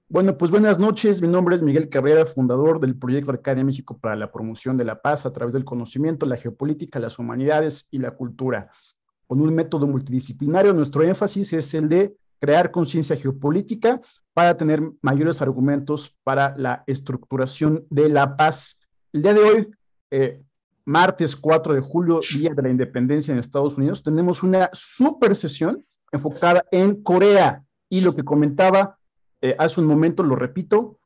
Bueno, pues buenas noches. Mi nombre es Miguel Cabrera, fundador del Proyecto Arcadia México para la promoción de la paz a través del conocimiento, la geopolítica, las humanidades y la cultura. Con un método multidisciplinario, nuestro énfasis es el de crear conciencia geopolítica para tener mayores argumentos para la estructuración de la paz. El día de hoy, eh, martes 4 de julio, Día de la Independencia en Estados Unidos, tenemos una super sesión enfocada en Corea. Y lo que comentaba hace un momento, lo repito,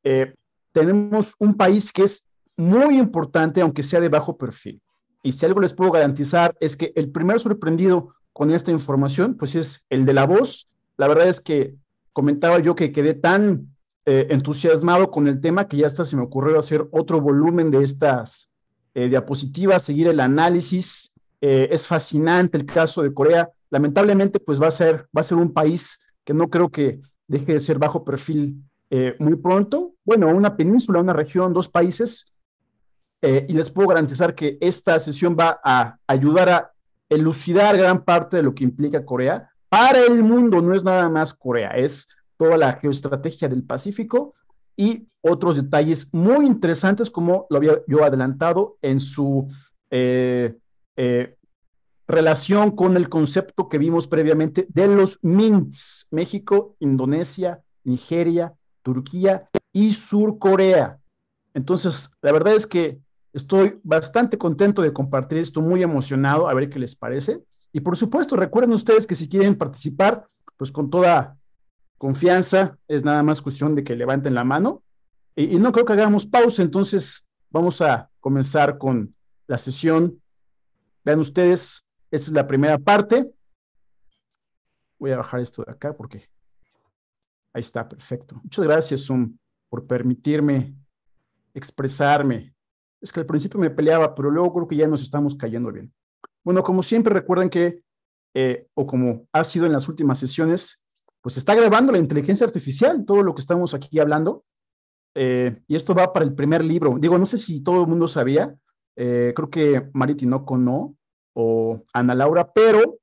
eh, tenemos un país que es muy importante, aunque sea de bajo perfil. Y si algo les puedo garantizar es que el primer sorprendido con esta información, pues es el de la voz. La verdad es que comentaba yo que quedé tan entusiasmado con el tema que ya hasta se me ocurrió hacer otro volumen de estas diapositivas, seguir el análisis. Es fascinante el caso de Corea. Lamentablemente, pues va a ser un país que no creo que deje de ser bajo perfil muy pronto. Bueno, una península, una región, dos países, y les puedo garantizar que esta sesión va a ayudar a elucidar gran parte de lo que implica Corea. Para el mundo no es nada más Corea, es toda la geoestrategia del Pacífico y otros detalles muy interesantes como lo había yo adelantado en su eh, eh, relación con el concepto que vimos previamente de los MINTs, México, Indonesia, Nigeria, Turquía y Surcorea. Entonces, la verdad es que estoy bastante contento de compartir esto, muy emocionado, a ver qué les parece. Y por supuesto, recuerden ustedes que si quieren participar, pues con toda confianza, es nada más cuestión de que levanten la mano. Y no creo que hagamos pausa, entonces vamos a comenzar con la sesión. Vean ustedes, esta es la primera parte. Voy a bajar esto de acá porque ahí está, perfecto. Muchas gracias, Zoom, por permitirme expresarme. Es que al principio me peleaba, pero luego creo que ya nos estamos cayendo bien. Bueno, como siempre, recuerden que, o como ha sido en las últimas sesiones, pues está grabando la inteligencia artificial, todo lo que estamos aquí hablando, y esto va para el primer libro. Digo, no sé si todo el mundo sabía, creo que Mari Tinoco no, o Ana Laura, pero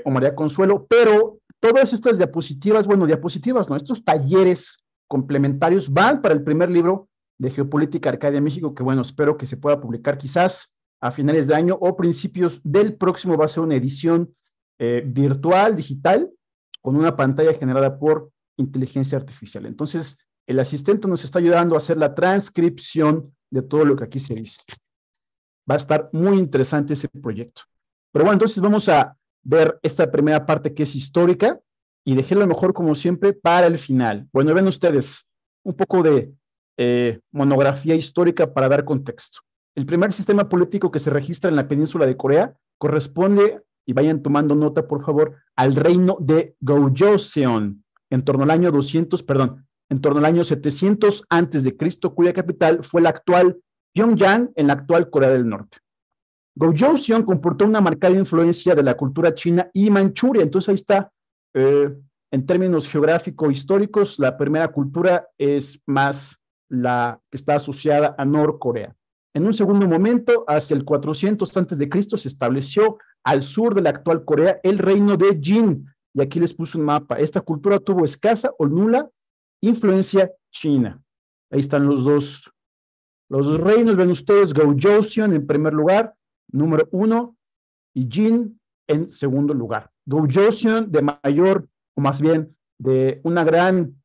o María Consuelo, pero todas estas diapositivas, bueno, diapositivas, ¿no? Estos talleres complementarios van para el primer libro de Geopolítica Arcadia México, que bueno, espero que se pueda publicar quizás a finales de año o principios del próximo. Va a ser una edición virtual, digital, con una pantalla generada por inteligencia artificial. Entonces, el asistente nos está ayudando a hacer la transcripción de todo lo que aquí se dice. Va a estar muy interesante ese proyecto. Pero bueno, entonces vamos a ver esta primera parte que es histórica y dejé lo mejor, como siempre, para el final. Bueno, ven ustedes un poco de monografía histórica para dar contexto. El primer sistema político que se registra en la península de Corea corresponde, y vayan tomando nota, por favor, al reino de Gojoseon, en torno al año 200, perdón, en torno al año 700 antes de Cristo, cuya capital fue la actual Pyongyang, en la actual Corea del Norte. Gojoseon comportó una marcada influencia de la cultura china y Manchuria. Entonces ahí está, en términos geográfico-históricos, la primera cultura es más la que está asociada a Norcorea. En un segundo momento, hacia el 400 antes de Cristo, se estableció al sur de la actual Corea el reino de Jin. Y aquí les puse un mapa. Esta cultura tuvo escasa o nula influencia china. Ahí están los dos reinos. Ven ustedes, Gojoseon en primer lugar, número uno, y Jin en segundo lugar. Gojoseon de mayor, o más bien de una gran,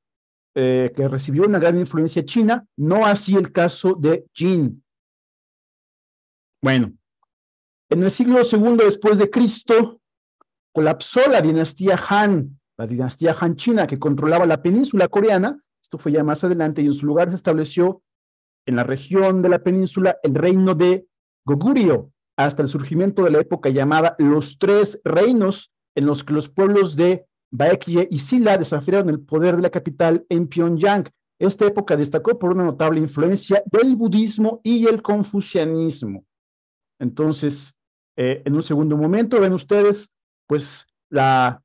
que recibió una gran influencia china, no así el caso de Jin. Bueno, en el siglo segundo después de Cristo, colapsó la dinastía Han china, que controlaba la península coreana. Esto fue ya más adelante, y en su lugar se estableció en la región de la península el reino de Goguryeo, hasta el surgimiento de la época llamada los Tres Reinos, en los que los pueblos de Baekje y Silla desafiaron el poder de la capital en Pyongyang. Esta época destacó por una notable influencia del budismo y el confucianismo. Entonces, en un segundo momento, ven ustedes, pues la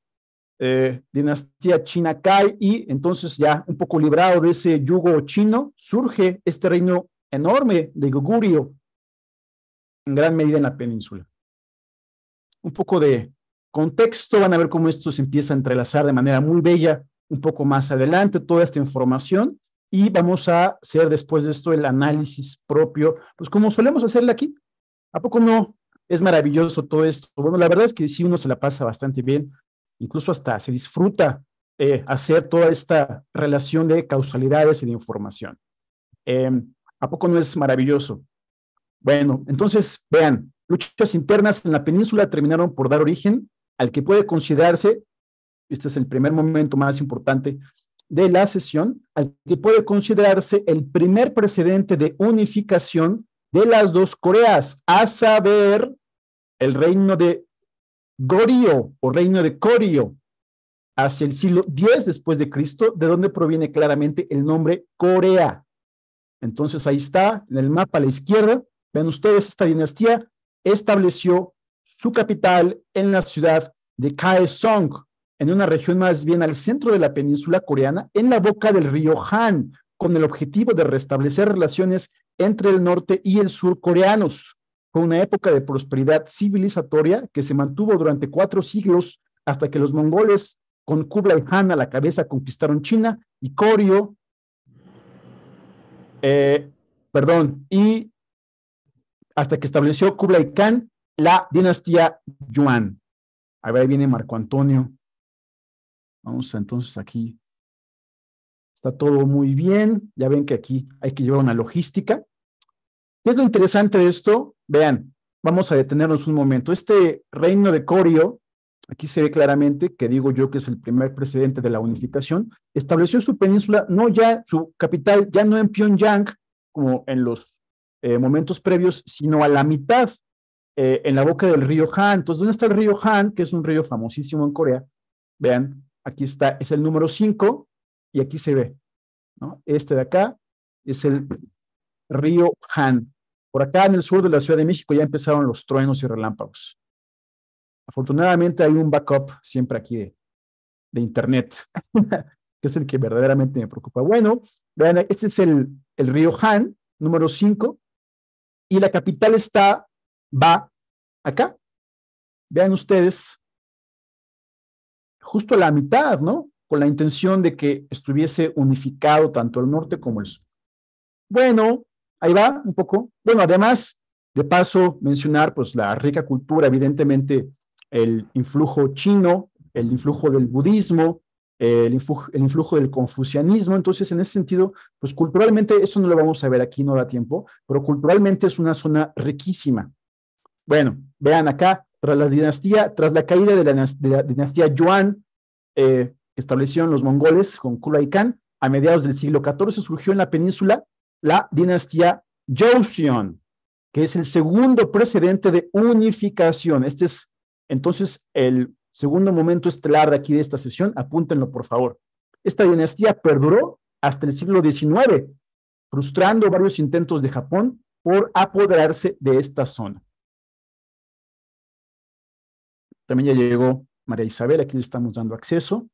dinastía china cae, y entonces, ya un poco librado de ese yugo chino, surge este reino enorme de Goguryeo, en gran medida en la península. Un poco de contexto, van a ver cómo esto se empieza a entrelazar de manera muy bella un poco más adelante toda esta información y vamos a hacer después de esto el análisis propio, pues como solemos hacerle aquí. ¿A poco no es maravilloso todo esto? Bueno, la verdad es que sí uno se la pasa bastante bien, incluso hasta se disfruta hacer toda esta relación de causalidades y de información. Eh, ¿A poco no es maravilloso? Bueno, entonces, vean, luchas internas en la península terminaron por dar origen al que puede considerarse, este es el primer momento más importante de la sesión, al que puede considerarse el primer precedente de unificación de las dos Coreas, a saber, el reino de Goryeo o reino de Koryo, hacia el siglo X después de Cristo, de donde proviene claramente el nombre Corea. Entonces ahí está, en el mapa a la izquierda, ven ustedes, esta dinastía estableció su capital en la ciudad de Kaesong, en una región más bien al centro de la península coreana, en la boca del río Han, con el objetivo de restablecer relaciones entre el norte y el sur coreanos. Fue una época de prosperidad civilizatoria que se mantuvo durante 4 siglos hasta que los mongoles, con Kublai Khan a la cabeza, conquistaron China y Koryo, y hasta que estableció Kublai Khan la dinastía Yuan. A ver, ahí viene Marco Antonio. Vamos entonces aquí. Está todo muy bien. Ya ven que aquí hay que llevar una logística. ¿Qué es lo interesante de esto? Vean, vamos a detenernos un momento. Este reino de Koryo, aquí se ve claramente que digo yo que es el primer precedente de la unificación, estableció su península, no ya, su capital, ya no en Pyongyang, como en los momentos previos, sino a la mitad, en la boca del río Han. Entonces, ¿dónde está el río Han? Que es un río famosísimo en Corea. Vean, aquí está, es el número 5 y aquí se ve, ¿no? Este de acá es el río Han. Por acá en el sur de la Ciudad de México ya empezaron los truenos y relámpagos. Afortunadamente hay un backup siempre aquí de internet, que es el que verdaderamente me preocupa. Bueno, vean, este es el río Han, número 5, y la capital va acá. Vean ustedes, justo a la mitad, ¿no? Con la intención de que estuviese unificado tanto el norte como el sur. Bueno, ahí va un poco. Bueno, además, de paso, mencionar pues la rica cultura, evidentemente, el influjo chino, el influjo del budismo, el influjo del confucianismo. Entonces, en ese sentido, pues culturalmente, eso no lo vamos a ver aquí, no da tiempo, pero culturalmente es una zona riquísima. Bueno, vean acá, tras la caída de la dinastía Yuan, que establecieron los mongoles con Kublai Khan, a mediados del siglo XIV surgió en la península la dinastía Joseon, que es el segundo precedente de unificación. Este es entonces el segundo momento estelar de aquí de esta sesión, apúntenlo por favor. Esta dinastía perduró hasta el siglo XIX, frustrando varios intentos de Japón por apoderarse de esta zona. También ya llegó María Isabel, aquí le estamos dando acceso.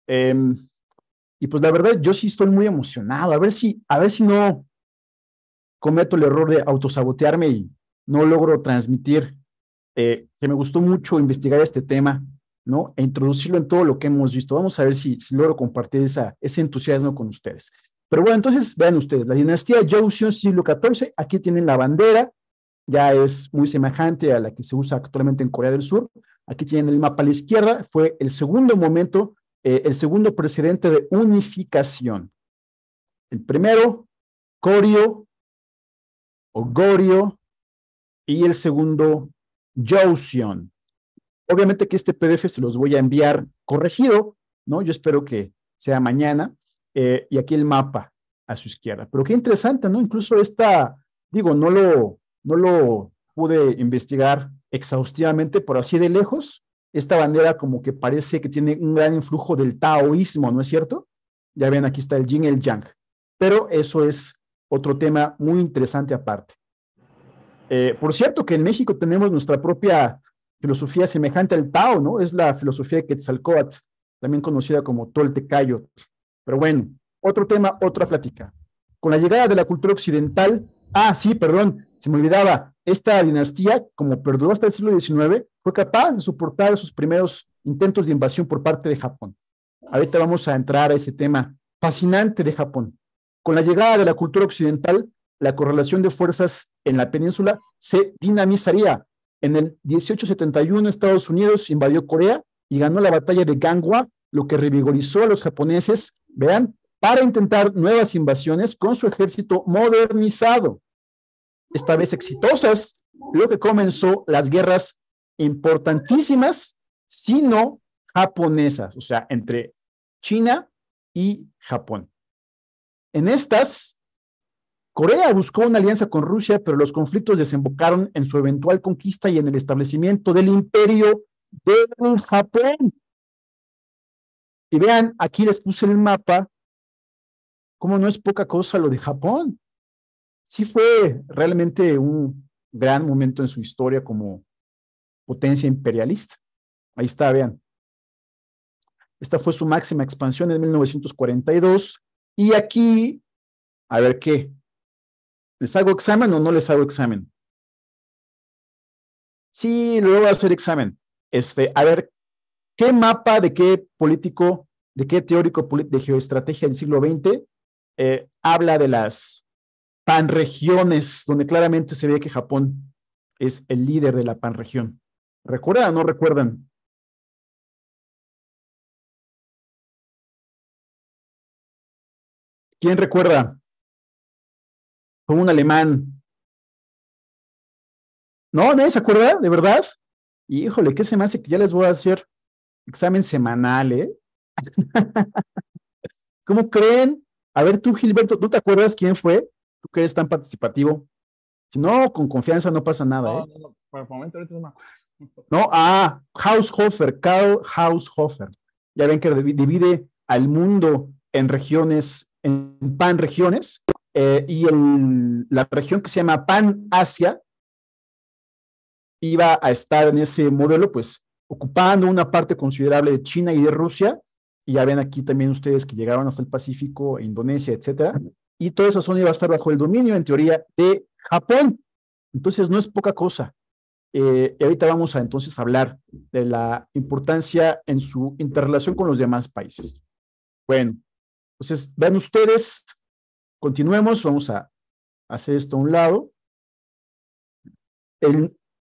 Y pues la verdad, yo sí estoy muy emocionado, a ver si no cometo el error de autosabotearme y no logro transmitir que me gustó mucho investigar este tema, ¿no? E introducirlo en todo lo que hemos visto. Vamos a ver si logro compartir ese entusiasmo con ustedes. Pero bueno, entonces vean ustedes, la dinastía Joseon, siglo XIV, aquí tienen la bandera, ya es muy semejante a la que se usa actualmente en Corea del Sur. Aquí tienen el mapa a la izquierda, fue el segundo momento, el segundo precedente de unificación. El primero, Koryo o Goryeo, y el segundo, Joseon. Obviamente que este PDF se los voy a enviar corregido, ¿no? Yo espero que sea mañana, y aquí el mapa a su izquierda. Pero qué interesante, ¿no? Incluso digo, no lo pude investigar exhaustivamente, pero así de lejos, esta bandera como que parece que tiene un gran influjo del taoísmo, ¿no es cierto? Ya ven, aquí está el yin y el yang. Pero eso es otro tema muy interesante aparte. Por cierto que en México tenemos nuestra propia filosofía semejante al Tao, ¿no? Es la filosofía de Quetzalcóatl, también conocida como Toltecayotl. Pero bueno, otro tema, otra plática. Con la llegada de la cultura occidental, sí, perdón, se me olvidaba, esta dinastía, como perduró hasta el siglo XIX, fue capaz de soportar sus primeros intentos de invasión por parte de Japón. Ahorita vamos a entrar a ese tema fascinante de Japón. Con la llegada de la cultura occidental, la correlación de fuerzas en la península se dinamizaría. En el 1871, Estados Unidos invadió Corea y ganó la batalla de Gangwon, lo que revigorizó a los japoneses, vean, para intentar nuevas invasiones con su ejército modernizado. Esta vez exitosas, lo que comenzó las guerras importantísimas, sino japonesas, o sea, entre China y Japón. En estas, Corea buscó una alianza con Rusia, pero los conflictos desembocaron en su eventual conquista y en el establecimiento del imperio del Japón. Y vean, aquí les puse el mapa, como no es poca cosa lo de Japón. Sí fue realmente un gran momento en su historia como potencia imperialista. Ahí está, vean. Esta fue su máxima expansión en 1942. Y aquí, a ver qué. ¿Les hago examen o no les hago examen? Sí, le voy a hacer examen. A ver, ¿qué mapa de qué político, de qué teórico de geoestrategia del siglo XX habla de las panregiones, donde claramente se ve que Japón es el líder de la panregión? ¿Recuerdan o no recuerdan? ¿Quién recuerda? Fue un alemán. ¿No? ¿Nadie se acuerda? ¿De verdad? Híjole, ¿qué se me hace que ya les voy a hacer examen semanal, eh? ¿Cómo creen? A ver, tú, Gilberto, ¿tú te acuerdas quién fue? Tú que eres tan participativo. Si no, con confianza no pasa nada, ¿eh? No, por el momento ahorita no me acuerdo. No, Haushofer, Karl Haushofer. Ya ven que divide al mundo en regiones, en panregiones, y la región que se llama Pan-Asia iba a estar en ese modelo, pues, ocupando una parte considerable de China y de Rusia, y ya ven aquí también ustedes que llegaron hasta el Pacífico, Indonesia, etcétera, y toda esa zona iba a estar bajo el dominio, en teoría, de Japón. Entonces, no es poca cosa. Y ahorita vamos a entonces hablar de la importancia en su interrelación con los demás países. Bueno, entonces, vean ustedes, continuemos, vamos a hacer esto a un lado. En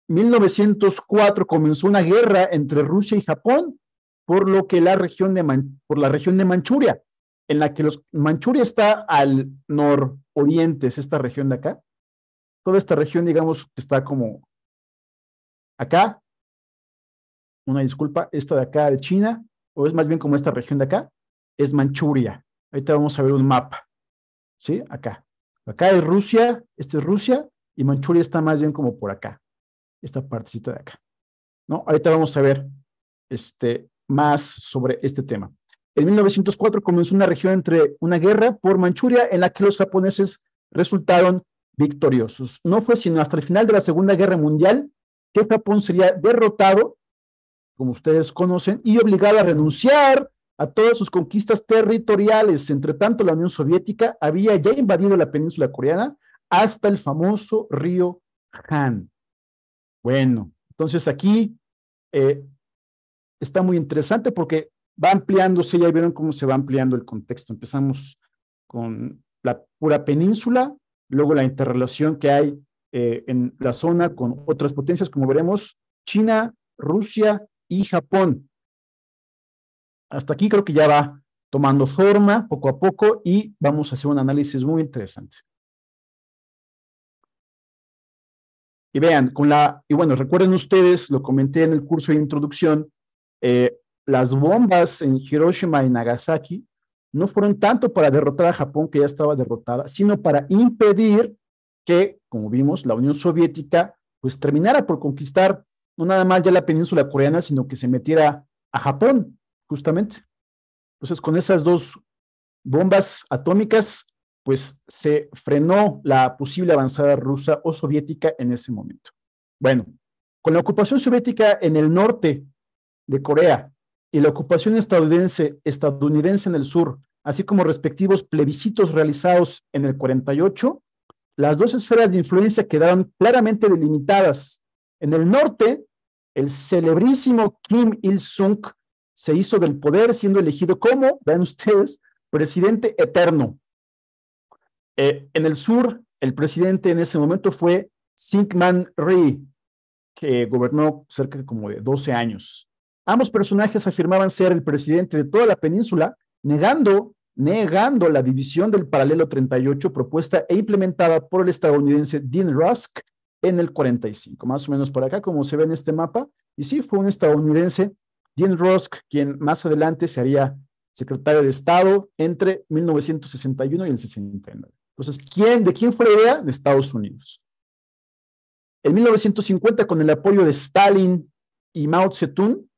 1904 comenzó una guerra entre Rusia y Japón, por lo que por la región de Manchuria, en la que Manchuria está al nororiente, es esta región de acá. Toda esta región, digamos, está como acá, una disculpa, esta de acá de China, o es más bien como esta región de acá, es Manchuria. Ahorita vamos a ver un mapa, ¿sí? Acá. Acá es Rusia, esta es Rusia, y Manchuria está más bien como por acá, esta partecita de acá, ¿no? Ahorita vamos a ver más sobre este tema. En 1904 comenzó una guerra por Manchuria en la que los japoneses resultaron victoriosos. No fue sino hasta el final de la Segunda Guerra Mundial que Japón sería derrotado, como ustedes conocen, y obligado a renunciar a todas sus conquistas territoriales. Entre tanto, la Unión Soviética había ya invadido la península coreana hasta el famoso río Han. Bueno, entonces aquí está muy interesante porque va ampliándose, ya vieron cómo se va ampliando el contexto. Empezamos con la pura península, luego la interrelación que hay en la zona con otras potencias, como veremos, China, Rusia y Japón. Hasta aquí creo que ya va tomando forma poco a poco y vamos a hacer un análisis muy interesante. Y vean, y bueno, recuerden ustedes, lo comenté en el curso de introducción, las bombas en Hiroshima y Nagasaki no fueron tanto para derrotar a Japón, que ya estaba derrotada, sino para impedir que, como vimos, la Unión Soviética pues terminara por conquistar no nada más ya la península coreana, sino que se metiera a Japón, justamente. Entonces, con esas dos bombas atómicas, pues se frenó la posible avanzada rusa o soviética en ese momento. Bueno, con la ocupación soviética en el norte de Corea y la ocupación estadounidense en el sur, así como respectivos plebiscitos realizados en el 48, las dos esferas de influencia quedaron claramente delimitadas. En el norte, el celebrísimo Kim Il-sung se hizo del poder, siendo elegido como, vean ustedes, presidente eterno. En el sur, el presidente en ese momento fue Syngman Rhee, que gobernó cerca como de 12 años. Ambos personajes afirmaban ser el presidente de toda la península, negando la división del paralelo 38 propuesta e implementada por el estadounidense Dean Rusk en el 45, más o menos por acá, como se ve en este mapa. Y sí, fue un estadounidense, Dean Rusk, quien más adelante se haría secretario de Estado entre 1961 y el 69. Entonces, ¿de quién fue la idea? De Estados Unidos. En 1950, con el apoyo de Stalin y Mao Zedong,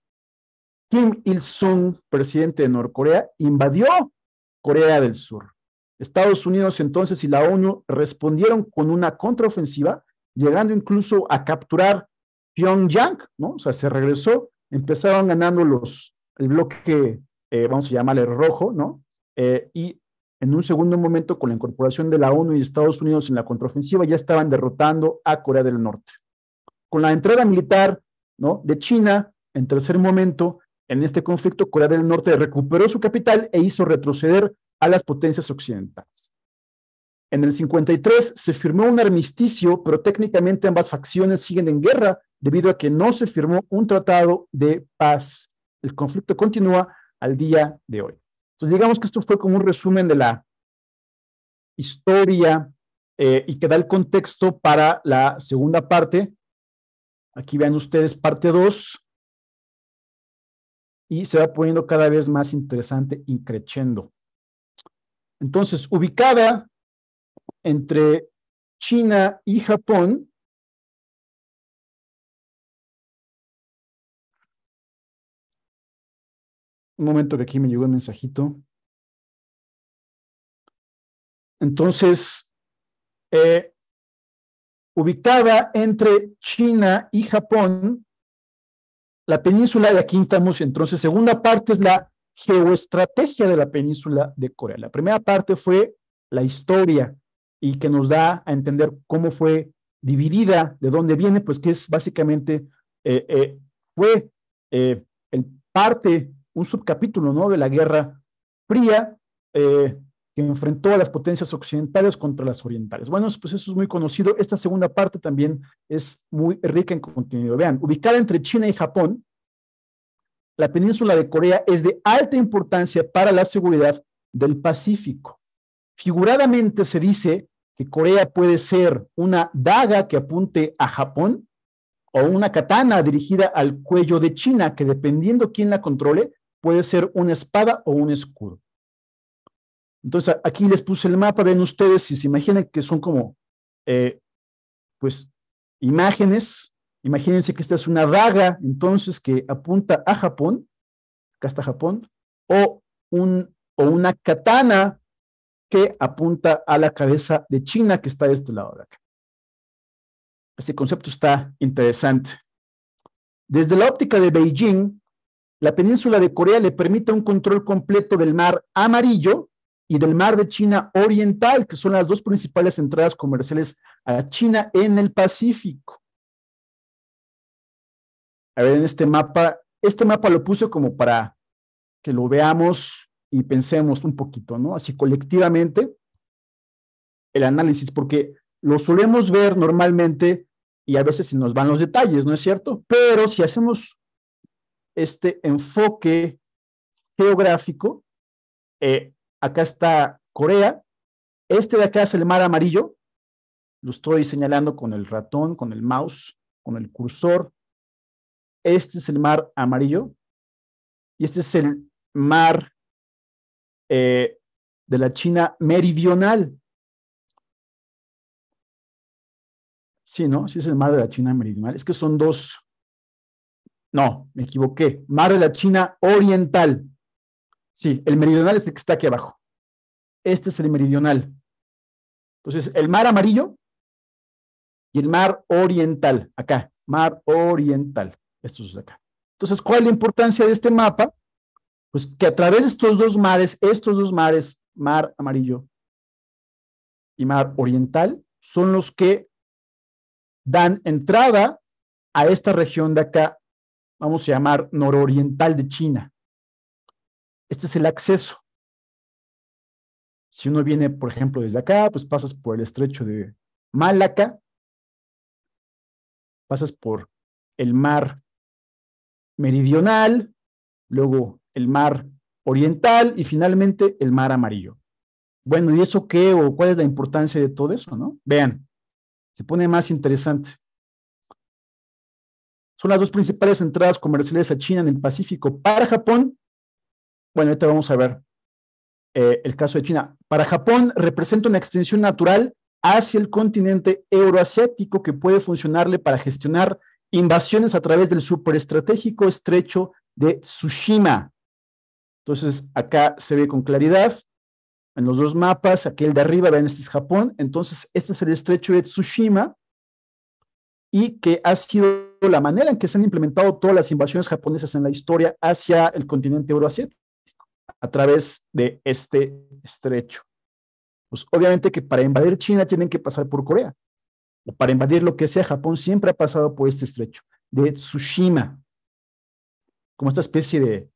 Kim Il-sung, presidente de Norcorea, invadió Corea del Sur. Estados Unidos entonces y la ONU respondieron con una contraofensiva, llegando incluso a capturar Pyongyang, ¿no? O sea, se regresó, empezaron ganando el bloque, vamos a llamarle rojo, ¿no? Y en un segundo momento, con la incorporación de la ONU y Estados Unidos en la contraofensiva, ya estaban derrotando a Corea del Norte. Con la entrada militar, ¿no?, de China, en tercer momento, en este conflicto, Corea del Norte recuperó su capital e hizo retroceder a las potencias occidentales. En el 53 se firmó un armisticio, pero técnicamente ambas facciones siguen en guerra debido a que no se firmó un tratado de paz. El conflicto continúa al día de hoy. Entonces, digamos que esto fue como un resumen de la historia y que da el contexto para la segunda parte. Aquí vean ustedes parte 2 y se va poniendo cada vez más interesante y creciendo. Entonces, ubicada entre China y Japón, un momento que aquí me llegó el mensajito. Entonces, ubicada entre China y Japón, la península, y aquí estamos, entonces, segunda parte es la geoestrategia de la península de Corea. La primera parte fue la historia y que nos da a entender cómo fue dividida, de dónde viene, pues que es básicamente, fue un subcapítulo, ¿no?, de la Guerra Fría, que enfrentó a las potencias occidentales contra las orientales. Bueno, pues eso es muy conocido. Esta segunda parte también es muy rica en contenido. Vean, ubicada entre China y Japón, la península de Corea es de alta importancia para la seguridad del Pacífico. Figuradamente se dice que Corea puede ser una daga que apunte a Japón o una katana dirigida al cuello de China, que dependiendo quién la controle, puede ser una espada o un escudo. Entonces, aquí les puse el mapa, ven ustedes, si se imaginan que son como, pues, imágenes. Imagínense que esta es una daga, entonces, que apunta a Japón, acá está Japón, o una katana que apunta a la cabeza de China, que está de este lado de acá. Este concepto está interesante. Desde la óptica de Beijing, la península de Corea le permite un control completo del mar Amarillo y del mar de China Oriental, que son las dos principales entradas comerciales a China en el Pacífico. A ver, en este mapa lo puse como para que lo veamos y pensemos un poquito, ¿no? Así colectivamente, el análisis, porque lo solemos ver normalmente y a veces se nos van los detalles, ¿no es cierto? Pero si hacemos este enfoque geográfico, acá está Corea, este de acá es el mar Amarillo, lo estoy señalando con el ratón, con el mouse, con el cursor. Este es el mar Amarillo y este es el mar de la China meridional. Sí, ¿no? Sí es el mar de la China meridional. Es que son dos. No, me equivoqué. Mar de la China oriental. Sí, el meridional es el que está aquí abajo. Este es el meridional. Entonces, el mar Amarillo y el mar oriental. Acá, mar oriental. Esto es acá. Entonces, ¿cuál es la importancia de este mapa? Pues que a través de estos dos mares, mar Amarillo y mar oriental, son los que dan entrada a esta región de acá, vamos a llamar nororiental de China. Este es el acceso. Si uno viene, por ejemplo, desde acá, pues pasas por el estrecho de Malaca, pasas por el mar meridional, luego el mar oriental y finalmente el mar amarillo. Bueno, ¿y eso qué o cuál es la importancia de todo eso, no? Vean, se pone más interesante. Son las dos principales entradas comerciales a China en el Pacífico. Para Japón, bueno, ahorita vamos a ver el caso de China. Para Japón representa una extensión natural hacia el continente euroasiático que puede funcionarle para gestionar invasiones a través del superestratégico estrecho de Tsushima. Entonces, acá se ve con claridad en los dos mapas, aquel de arriba, vean, este es Japón, entonces este es el estrecho de Tsushima y que ha sido la manera en que se han implementado todas las invasiones japonesas en la historia hacia el continente euroasiático, a través de este estrecho. Pues obviamente que para invadir China tienen que pasar por Corea, o para invadir lo que sea, Japón siempre ha pasado por este estrecho de Tsushima, como esta especie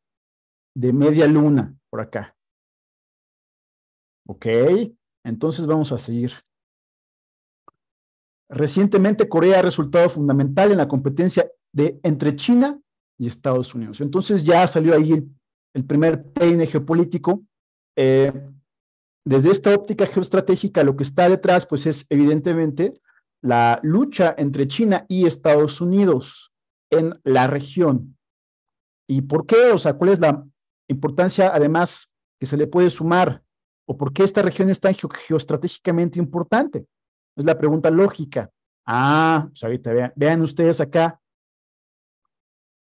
de media luna por acá. Ok, entonces vamos a seguir. Recientemente Corea ha resultado fundamental en la competencia entre China y Estados Unidos. Entonces ya salió ahí el primer peine geopolítico. Desde esta óptica geoestratégica, lo que está detrás, pues es evidentemente la lucha entre China y Estados Unidos en la región. ¿Y por qué? O sea, ¿cuál es la importancia, además, que se le puede sumar? ¿O por qué esta región es tan geoestratégicamente importante? Es la pregunta lógica. Pues ahorita vean ustedes acá.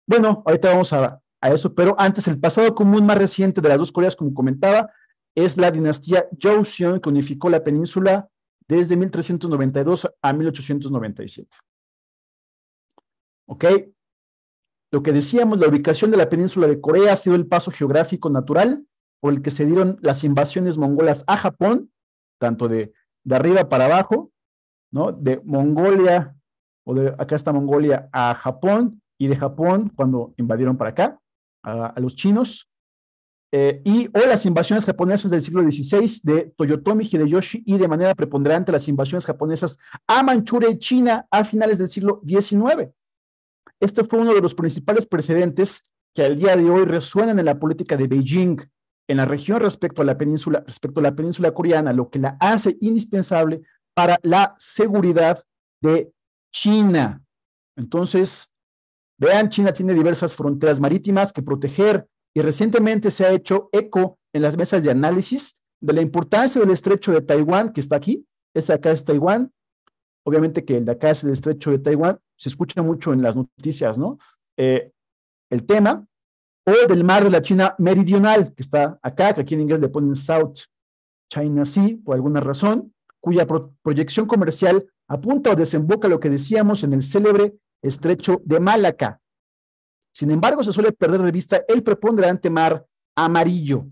Bueno, ahorita vamos a eso, pero antes, el pasado común más reciente de las dos Coreas, como comentaba, es la dinastía Joseon, que unificó la península desde 1392 a 1897. ¿Ok? Lo que decíamos, la ubicación de la península de Corea ha sido el paso geográfico natural por el que se dieron las invasiones mongolas a Japón, tanto de arriba para abajo, ¿no? De Mongolia, acá está Mongolia, a Japón, y de Japón cuando invadieron para acá, a los chinos, o las invasiones japonesas del siglo XVI de Toyotomi Hideyoshi y de manera preponderante las invasiones japonesas a Manchuria y China a finales del siglo XIX. Este fue uno de los principales precedentes que al día de hoy resuenan en la política de Beijing en la región respecto a la península coreana, lo que la hace indispensable para la seguridad de China. Entonces, vean, China tiene diversas fronteras marítimas que proteger y recientemente se ha hecho eco en las mesas de análisis de la importancia del estrecho de Taiwán, que está aquí. Este acá es Taiwán. Obviamente que el de acá es el estrecho de Taiwán. Se escucha mucho en las noticias, ¿no? El tema, o del mar de la China meridional, que está acá, que aquí en inglés le ponen South China Sea, por alguna razón, cuya proyección comercial apunta o desemboca lo que decíamos en el célebre estrecho de Malaca. Sin embargo, se suele perder de vista el preponderante mar amarillo.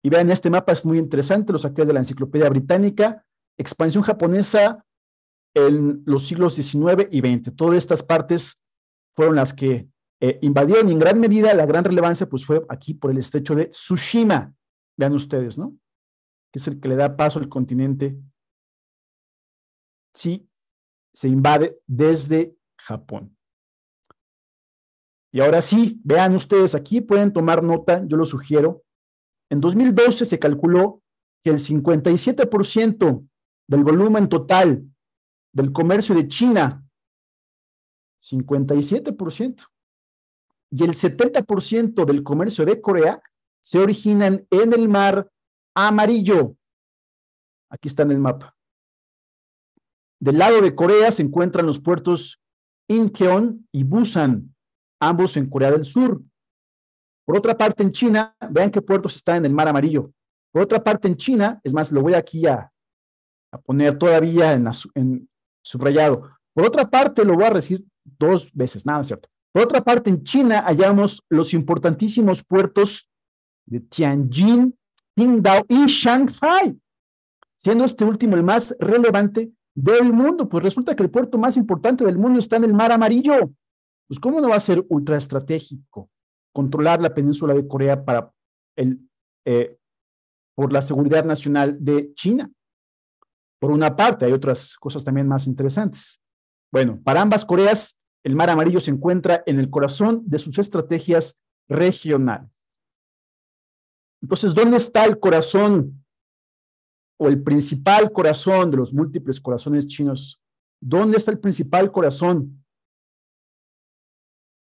Y vean, este mapa es muy interesante, lo saqué de la Enciclopedia Británica, expansión japonesa en los siglos XIX y XX. Todas estas partes fueron las que invadieron, y en gran medida la gran relevancia pues fue aquí por el estrecho de Tsushima. Vean ustedes, ¿no? Que es el que le da paso al continente. Sí, se invade desde Japón. Y ahora sí, vean ustedes aquí, pueden tomar nota, yo lo sugiero. En 2012 se calculó que el 57% del volumen total del comercio de China, 57%, y el 70% del comercio de Corea se originan en el mar amarillo. Aquí está en el mapa. Del lado de Corea se encuentran los puertos Incheon y Busan, ambos en Corea del Sur. Por otra parte, en China, vean qué puertos están en el mar amarillo. Por otra parte, en China, es más, lo voy aquí a poner todavía en subrayado. Por otra parte, lo voy a decir dos veces, nada, ¿cierto? Por otra parte, en China hallamos los importantísimos puertos de Tianjin, Qingdao y Shanghai, siendo este último el más relevante del mundo. Pues resulta que el puerto más importante del mundo está en el mar amarillo. Pues, ¿cómo no va a ser ultra estratégico? controlar la península de Corea por la seguridad nacional de China. Por una parte, hay otras cosas también más interesantes. Bueno, para ambas Coreas, el Mar Amarillo se encuentra en el corazón de sus estrategias regionales. Entonces, ¿dónde está el corazón o el principal corazón de los múltiples corazones chinos? ¿Dónde está el principal corazón?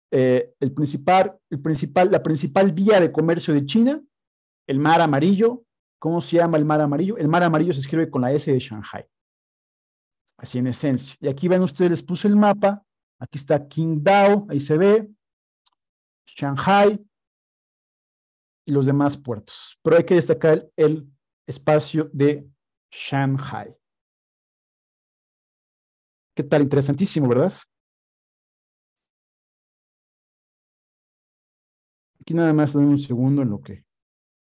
La principal vía de comercio de China, el Mar Amarillo. ¿Cómo se llama el Mar Amarillo? El Mar Amarillo se escribe con la S de Shanghai. Así en esencia. Y aquí ven ustedes, les puse el mapa. Aquí está Qingdao, ahí se ve. Shanghai y los demás puertos. Pero hay que destacar el espacio de Shanghai. ¿Qué tal? Interesantísimo, ¿verdad? Aquí nada más dame un segundo en lo que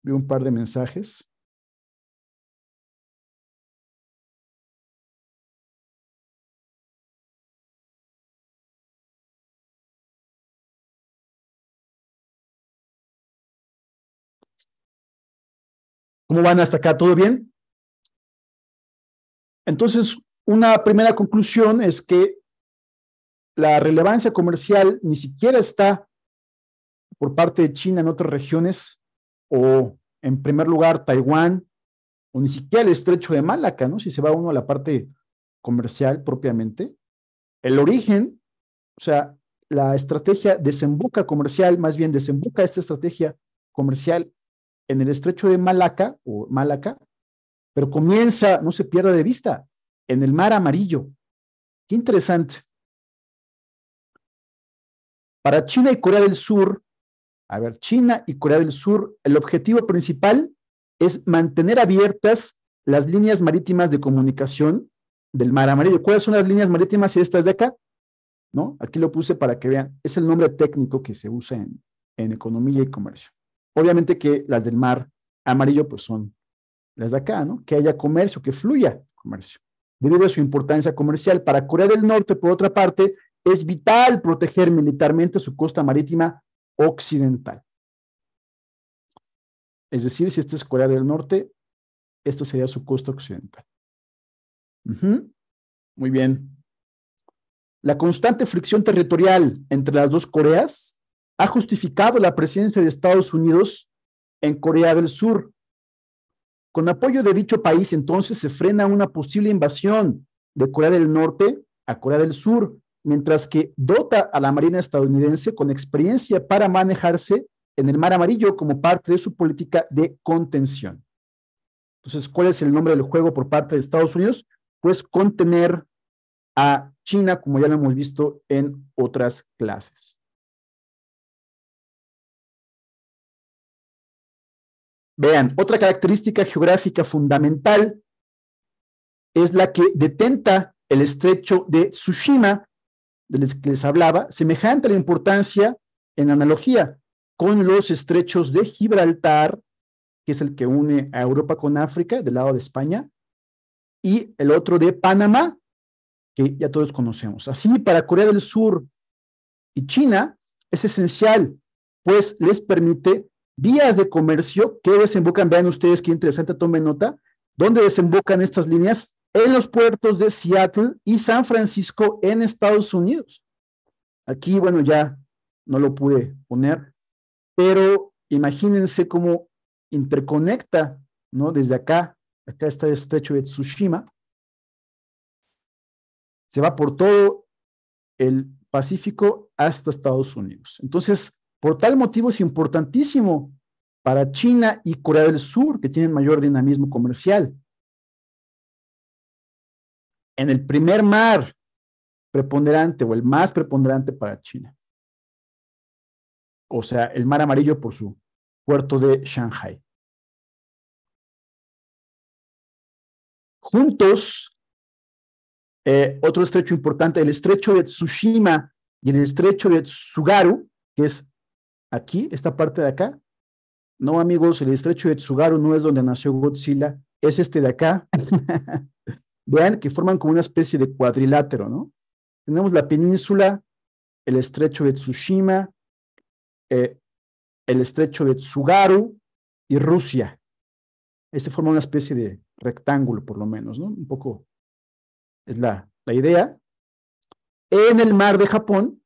veo un par de mensajes. ¿Cómo van hasta acá? ¿Todo bien? Entonces, una primera conclusión es que la relevancia comercial ni siquiera está por parte de China en otras regiones, o en primer lugar Taiwán, o ni siquiera el estrecho de Malaca, ¿no? Si se va uno a la parte comercial propiamente. El origen, o sea, la estrategia desemboca comercial, más bien desemboca esta estrategia comercial en el estrecho de Malaca, o Malaca, pero comienza, no se pierda de vista, en el Mar Amarillo. Qué interesante. Para China y Corea del Sur, China y Corea del Sur, el objetivo principal es mantener abiertas las líneas marítimas de comunicación del Mar Amarillo. ¿Cuáles son las líneas marítimas? Estas de acá, ¿no? Aquí lo puse para que vean. Es el nombre técnico que se usa en economía y comercio. Obviamente que las del Mar Amarillo, pues son las de acá, ¿no? Que haya comercio, que fluya comercio. Debido a su importancia comercial, para Corea del Norte, por otra parte, es vital proteger militarmente su costa marítima occidental. Es decir, si esta es Corea del Norte, esta sería su costa occidental. Muy bien. La constante fricción territorial entre las dos Coreas ha justificado la presencia de Estados Unidos en Corea del Sur. Con apoyo de dicho país, entonces, se frena una posible invasión de Corea del Norte a Corea del Sur, mientras que dota a la Marina estadounidense con experiencia para manejarse en el Mar Amarillo como parte de su política de contención. Entonces, ¿cuál es el nombre del juego por parte de Estados Unidos? Pues contener a China, como ya lo hemos visto en otras clases. Vean, otra característica geográfica fundamental es la que detenta el estrecho de Tsushima, del que les hablaba, semejante a la importancia en analogía con los estrechos de Gibraltar, que es el que une a Europa con África, del lado de España, y el otro de Panamá, que ya todos conocemos. Así, para Corea del Sur y China es esencial, pues les permite vías de comercio que desembocan, vean ustedes qué interesante, tomen nota, ¿dónde desembocan estas líneas? En los puertos de Seattle y San Francisco en Estados Unidos. Aquí, bueno, ya no lo pude poner, pero imagínense cómo interconecta, ¿no? Desde acá está el estrecho de Tsushima, se va por todo el Pacífico hasta Estados Unidos. Entonces, por tal motivo es importantísimo para China y Corea del Sur, que tienen mayor dinamismo comercial. En el primer mar preponderante o el más preponderante para China. O sea, el Mar Amarillo por su puerto de Shanghai. Juntos, otro estrecho importante, el estrecho de Tsushima y el estrecho de Tsugaru, que es aquí, esta parte de acá. No, amigos, el estrecho de Tsugaru no es donde nació Godzilla, es este de acá. Vean que forman como una especie de cuadrilátero, ¿no? Tenemos la península, el estrecho de Tsushima, el estrecho de Tsugaru y Rusia. Ese forma una especie de rectángulo, por lo menos, ¿no? Un poco es la idea. En el mar de Japón,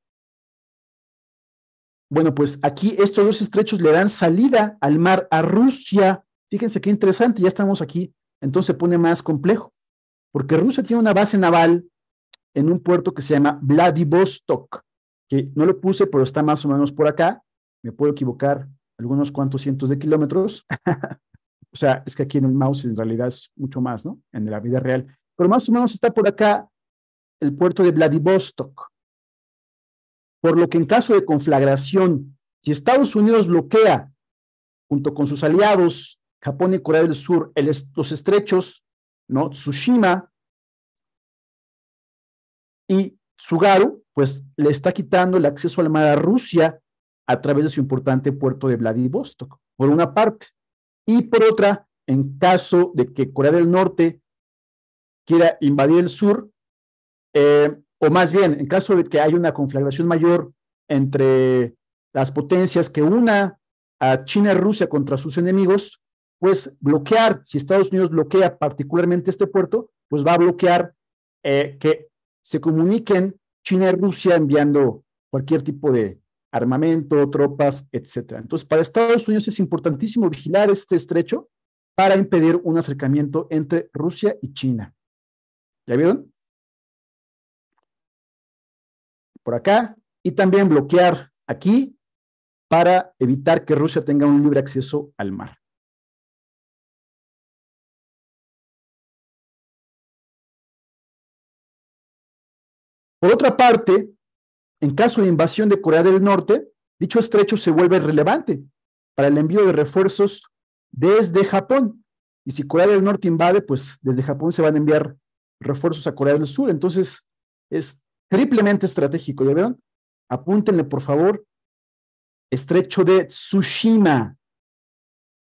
bueno, pues aquí estos dos estrechos le dan salida al mar a Rusia. Fíjense qué interesante, ya estamos aquí. Entonces se pone más complejo, porque Rusia tiene una base naval en un puerto que se llama Vladivostok, que no lo puse, pero está más o menos por acá. Me puedo equivocar algunos cuantos cientos de kilómetros. O sea, es que aquí en el mouse en realidad es mucho más, ¿no? En la vida real. Pero más o menos está por acá el puerto de Vladivostok. Por lo que en caso de conflagración, si Estados Unidos bloquea, junto con sus aliados, Japón y Corea del Sur, los estrechos, ¿no? Tsushima y Tsugaru, pues le está quitando el acceso al mar a Rusia a través de su importante puerto de Vladivostok, por una parte. Y por otra, en caso de que Corea del Norte quiera invadir el sur, o más bien, en caso de que haya una conflagración mayor entre las potencias que una a China y Rusia contra sus enemigos, pues bloquear, si Estados Unidos bloquea particularmente este puerto, pues va a bloquear que se comuniquen China y Rusia enviando cualquier tipo de armamento, tropas, etcétera. Entonces, para Estados Unidos es importantísimo vigilar este estrecho para impedir un acercamiento entre Rusia y China. ¿Ya vieron? Por acá, y también bloquear aquí para evitar que Rusia tenga un libre acceso al mar. Por otra parte, en caso de invasión de Corea del Norte, dicho estrecho se vuelve relevante para el envío de refuerzos desde Japón. Y si Corea del Norte invade, pues desde Japón se van a enviar refuerzos a Corea del Sur. Entonces, es triplemente estratégico, ¿ya vieron? Apúntenle, por favor, estrecho de Tsushima,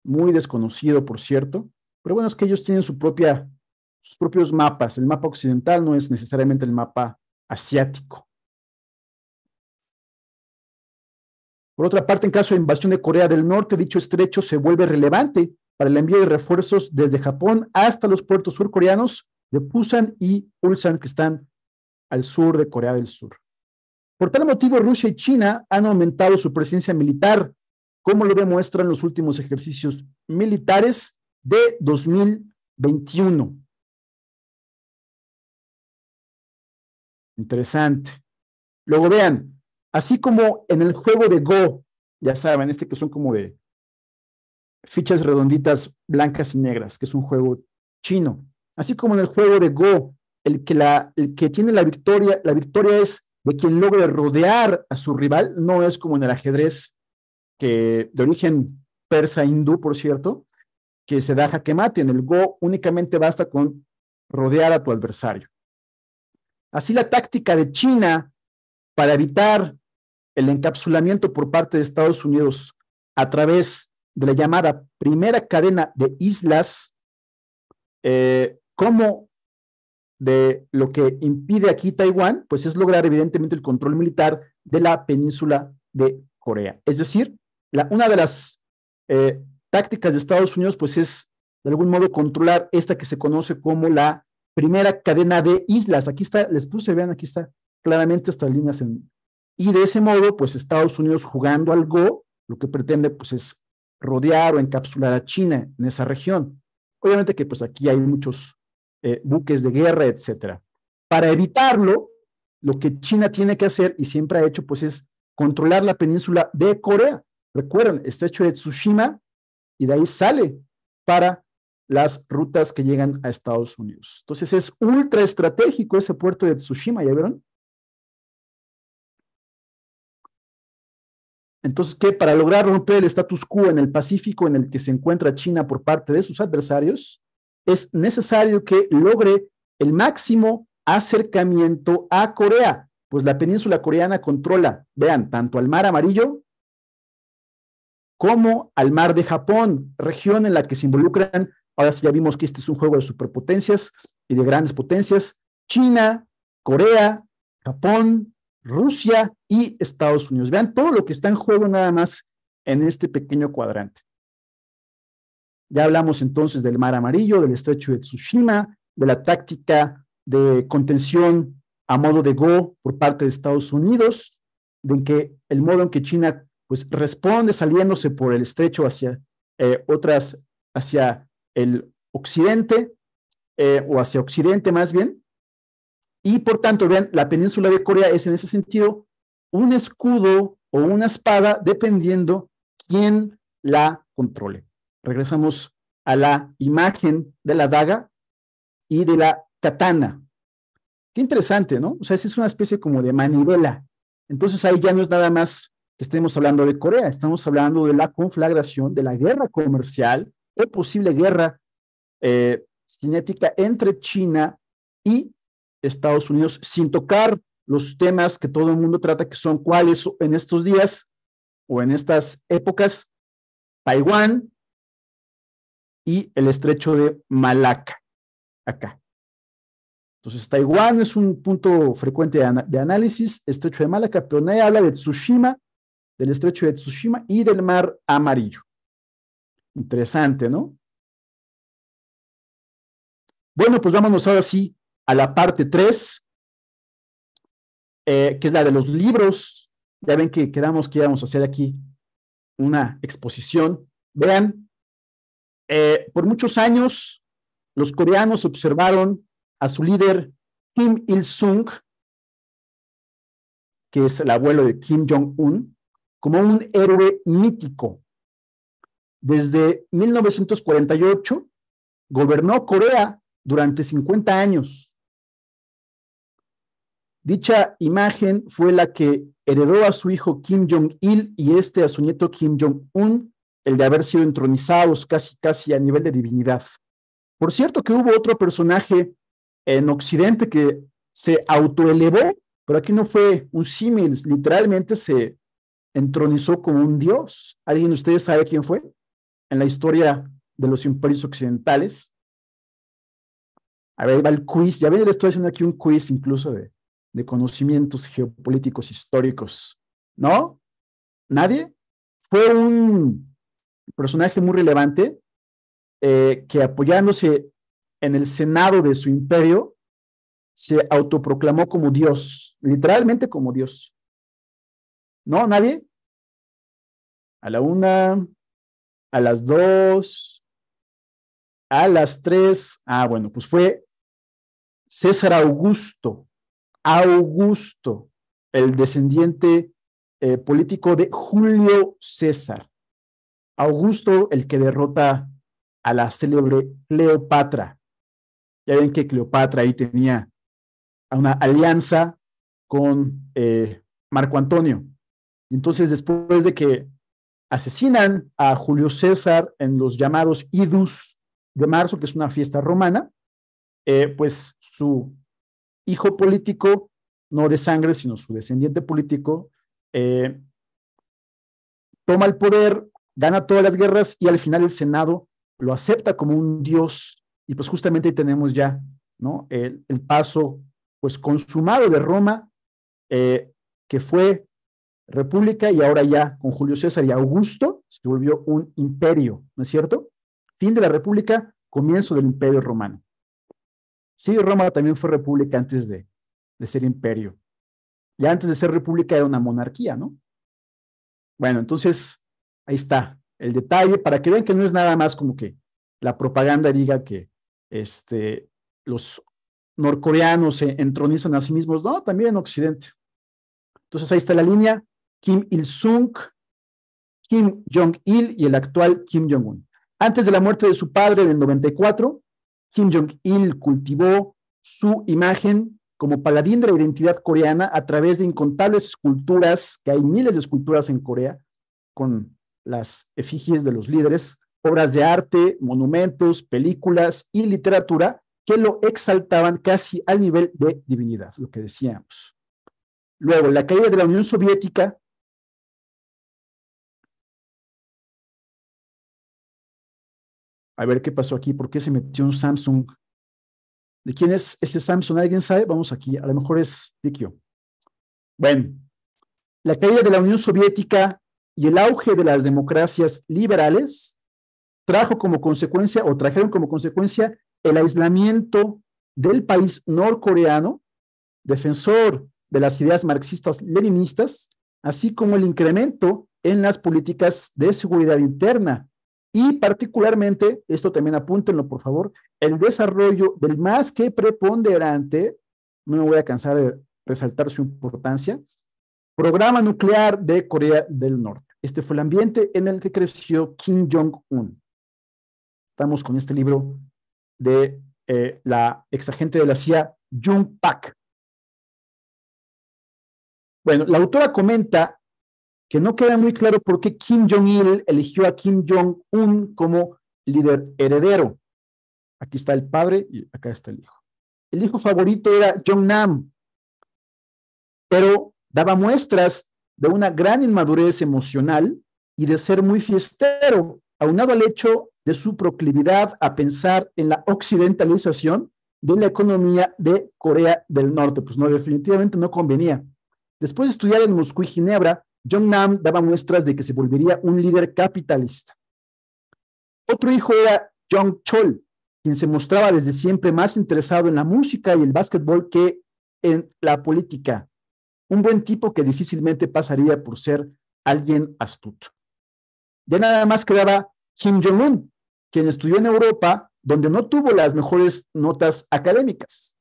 muy desconocido, por cierto, pero bueno, es que ellos tienen sus propios mapas. El mapa occidental no es necesariamente el mapa asiático. Por otra parte, en caso de invasión de Corea del Norte, dicho estrecho se vuelve relevante para el envío de refuerzos desde Japón hasta los puertos surcoreanos de Pusan y Ulsan, que están al sur de Corea del Sur. Por tal motivo, Rusia y China han aumentado su presencia militar, como lo demuestran los últimos ejercicios militares de 2021. Interesante. Luego vean, así como en el juego de Go, ya saben, que son como de fichas redonditas blancas y negras, que es un juego chino. Así como en el juego de Go, el que tiene la victoria es de quien logre rodear a su rival, no es como en el ajedrez, que de origen persa hindú, por cierto, que se da jaque mate. En el Go únicamente basta con rodear a tu adversario. Así la táctica de China para evitar el encapsulamiento por parte de Estados Unidos a través de la llamada primera cadena de islas, como de lo que impide aquí Taiwán, pues es lograr evidentemente el control militar de la península de Corea. Es decir, una de las tácticas de Estados Unidos, pues es de algún modo controlar esta que se conoce como la primera cadena de islas. Aquí está, les puse, vean, aquí está claramente estas líneas y de ese modo, pues Estados Unidos jugando al Go, lo que pretende pues es rodear o encapsular a China en esa región. Obviamente que pues aquí hay muchos buques de guerra, etcétera. Para evitarlo, lo que China tiene que hacer y siempre ha hecho pues es controlar la península de Corea. Recuerden, estrecho de Tsushima, y de ahí sale para las rutas que llegan a Estados Unidos. Entonces es ultra estratégico ese puerto de Tsushima, ¿ya vieron? Entonces, ¿qué? Para lograr romper el status quo en el Pacífico en el que se encuentra China por parte de sus adversarios, es necesario que logre el máximo acercamiento a Corea, pues la península coreana controla, vean, tanto al Mar Amarillo como al Mar de Japón, región en la que se involucran, ahora sí ya vimos que este es un juego de superpotencias y de grandes potencias, China, Corea, Japón, Rusia y Estados Unidos. Vean todo lo que está en juego nada más en este pequeño cuadrante. Ya hablamos entonces del Mar Amarillo, del estrecho de Tsushima, de la táctica de contención a modo de Go por parte de Estados Unidos, de que el modo en que China pues responde saliéndose por el estrecho hacia hacia el occidente, o hacia occidente más bien, y por tanto, vean, la península de Corea es en ese sentido un escudo o una espada dependiendo quién la controle. Regresamos a la imagen de la daga y de la katana. Qué interesante, ¿no? O sea, es una especie como de manivela. Entonces ahí ya no es nada más que estemos hablando de Corea, estamos hablando de la conflagración, de la guerra comercial o posible guerra cinética entre China y Estados Unidos, sin tocar los temas que todo el mundo trata, que son cuáles en estos días o en estas épocas: Taiwán y el estrecho de Malaca, acá. Entonces, Taiwán es un punto frecuente de análisis, estrecho de Malaca, pero nadie habla de Tsushima, del estrecho de Tsushima y del Mar Amarillo. Interesante, ¿no? Bueno, pues vámonos ahora sí a la parte 3, que es la de los libros. Ya ven que quedamos que íbamos a hacer aquí una exposición. Vean, por muchos años los coreanos observaron a su líder Kim Il-sung, que es el abuelo de Kim Jong-un, como un héroe mítico. Desde 1948 gobernó Corea durante 50 años. Dicha imagen fue la que heredó a su hijo Kim Jong-il y a su nieto Kim Jong-un, el de haber sido entronizados casi a nivel de divinidad. Por cierto que hubo otro personaje en Occidente que se autoelevó, pero aquí no fue un símil, literalmente se entronizó como un dios. ¿Alguien de ustedes sabe quién fue en la historia de los imperios occidentales? A ver, ahí va el quiz. Ya ven, le estoy haciendo aquí un quiz incluso de conocimientos geopolíticos históricos. ¿No? ¿Nadie? Fue un personaje muy relevante que, apoyándose en el senado de su imperio, se autoproclamó como Dios, literalmente como Dios. ¿No? ¿Nadie? A la 1, a las 2, a las 3. Bueno, pues fue César Augusto, el descendiente político de Julio César. Augusto, el que derrota a la célebre Cleopatra. Ya ven que Cleopatra ahí tenía una alianza con Marco Antonio. Entonces, después de que asesinan a Julio César en los llamados Idus de marzo, que es una fiesta romana, pues su hijo político, no de sangre, sino su descendiente político, toma el poder, gana todas las guerras y al final el Senado lo acepta como un dios. Y pues justamente ahí tenemos ya, ¿no?, el paso pues consumado de Roma, que fue república, y ahora ya con Julio César y Augusto se volvió un imperio, ¿no es cierto? Fin de la república, comienzo del imperio romano. Sí, Roma también fue república antes de ser imperio. Ya antes de ser república era una monarquía, ¿no? Bueno, entonces ahí está el detalle para que vean que no es nada más como que la propaganda diga que los norcoreanos se entronizan a sí mismos. No, también en Occidente. Entonces ahí está la línea: Kim Il-sung, Kim Jong-il y el actual Kim Jong-un. Antes de la muerte de su padre en el 94, Kim Jong-il cultivó su imagen como paladín de la identidad coreana a través de incontables esculturas, que hay miles de esculturas en Corea, con las efigies de los líderes, obras de arte, monumentos, películas y literatura que lo exaltaban casi al nivel de divinidad, lo que decíamos. Luego, la caída de la Unión Soviética. A ver qué pasó aquí, ¿por qué se metió un Samsung? ¿De quién es ese Samsung? ¿Alguien sabe? Vamos aquí, a lo mejor es Tikio. Bueno, la caída de la Unión Soviética y el auge de las democracias liberales trajeron como consecuencia el aislamiento del país norcoreano, defensor de las ideas marxistas-leninistas, así como el incremento en las políticas de seguridad interna y particularmente, esto también apúntenlo por favor, el desarrollo del más que preponderante, no me voy a cansar de resaltar su importancia, programa nuclear de Corea del Norte. Este fue el ambiente en el que creció Kim Jong-un. Estamos con este libro de la exagente de la CIA, Jung Pak. Bueno, la autora comenta que no queda muy claro por qué Kim Jong-il eligió a Kim Jong-un como líder heredero. Aquí está el padre y acá está el hijo. El hijo favorito era Jong-nam, pero daba muestras de una gran inmadurez emocional y de ser muy fiestero, aunado al hecho de su proclividad a pensar en la occidentalización de la economía de Corea del Norte. Pues no, definitivamente no convenía. Después de estudiar en Moscú y Ginebra, Jong-nam daba muestras de que se volvería un líder capitalista. Otro hijo era Jong-chol, quien se mostraba desde siempre más interesado en la música y el básquetbol que en la política. Un buen tipo que difícilmente pasaría por ser alguien astuto. Ya nada más quedaba Kim Jong-un, quien estudió en Europa, donde no tuvo las mejores notas académicas.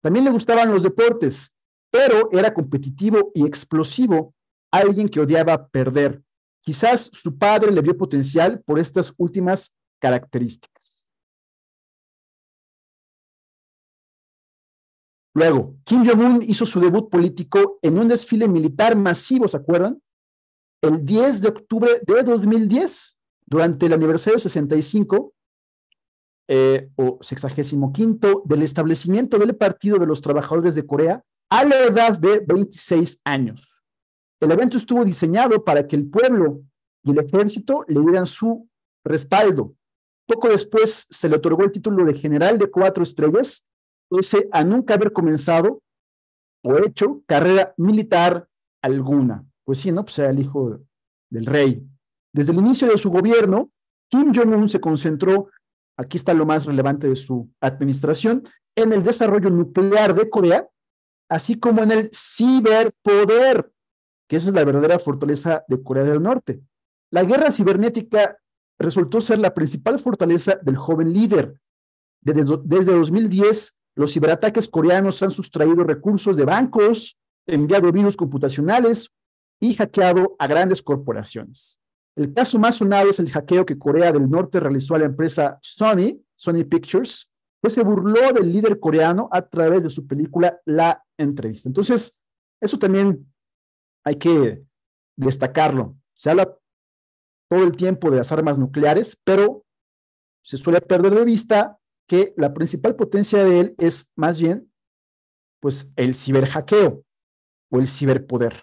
También le gustaban los deportes, pero era competitivo y explosivo, alguien que odiaba perder. Quizás su padre le vio potencial por estas últimas características. Luego, Kim Jong-un hizo su debut político en un desfile militar masivo, ¿se acuerdan? El 10 de octubre de 2010, durante el aniversario 65 o 65 del establecimiento del Partido de los Trabajadores de Corea a la edad de 26 años. El evento estuvo diseñado para que el pueblo y el ejército le dieran su respaldo. Poco después se le otorgó el título de general de 4 estrellas, ese a nunca haber comenzado o hecho carrera militar alguna. Pues sí, ¿no? Pues era el hijo del rey. Desde el inicio de su gobierno, Kim Jong-un se concentró, aquí está lo más relevante de su administración, en el desarrollo nuclear de Corea, así como en el ciberpoder, que esa es la verdadera fortaleza de Corea del Norte. La guerra cibernética resultó ser la principal fortaleza del joven líder. Desde 2010, los ciberataques coreanos han sustraído recursos de bancos, enviado virus computacionales y hackeado a grandes corporaciones. El caso más sonado es el hackeo que Corea del Norte realizó a la empresa Sony Pictures, que se burló del líder coreano a través de su película La Entrevista. Entonces, eso también hay que destacarlo. Se habla todo el tiempo de las armas nucleares, pero se suele perder de vista que la principal potencia de él es más bien pues el ciberhackeo o el ciberpoder.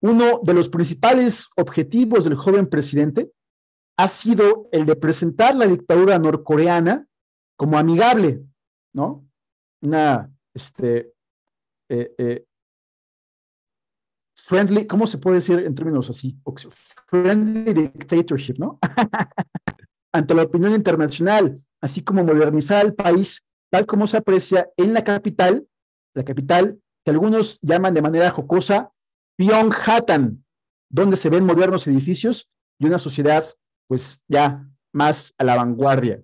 Uno de los principales objetivos del joven presidente ha sido el de presentar la dictadura norcoreana como amigable, ¿no? Una, friendly, ¿cómo se puede decir en términos así? Friendly dictatorship, ¿no? Ante la opinión internacional, así como modernizar el país, tal como se aprecia en la capital que algunos llaman de manera jocosa Pyongyang, donde se ven modernos edificios y una sociedad pues ya más a la vanguardia.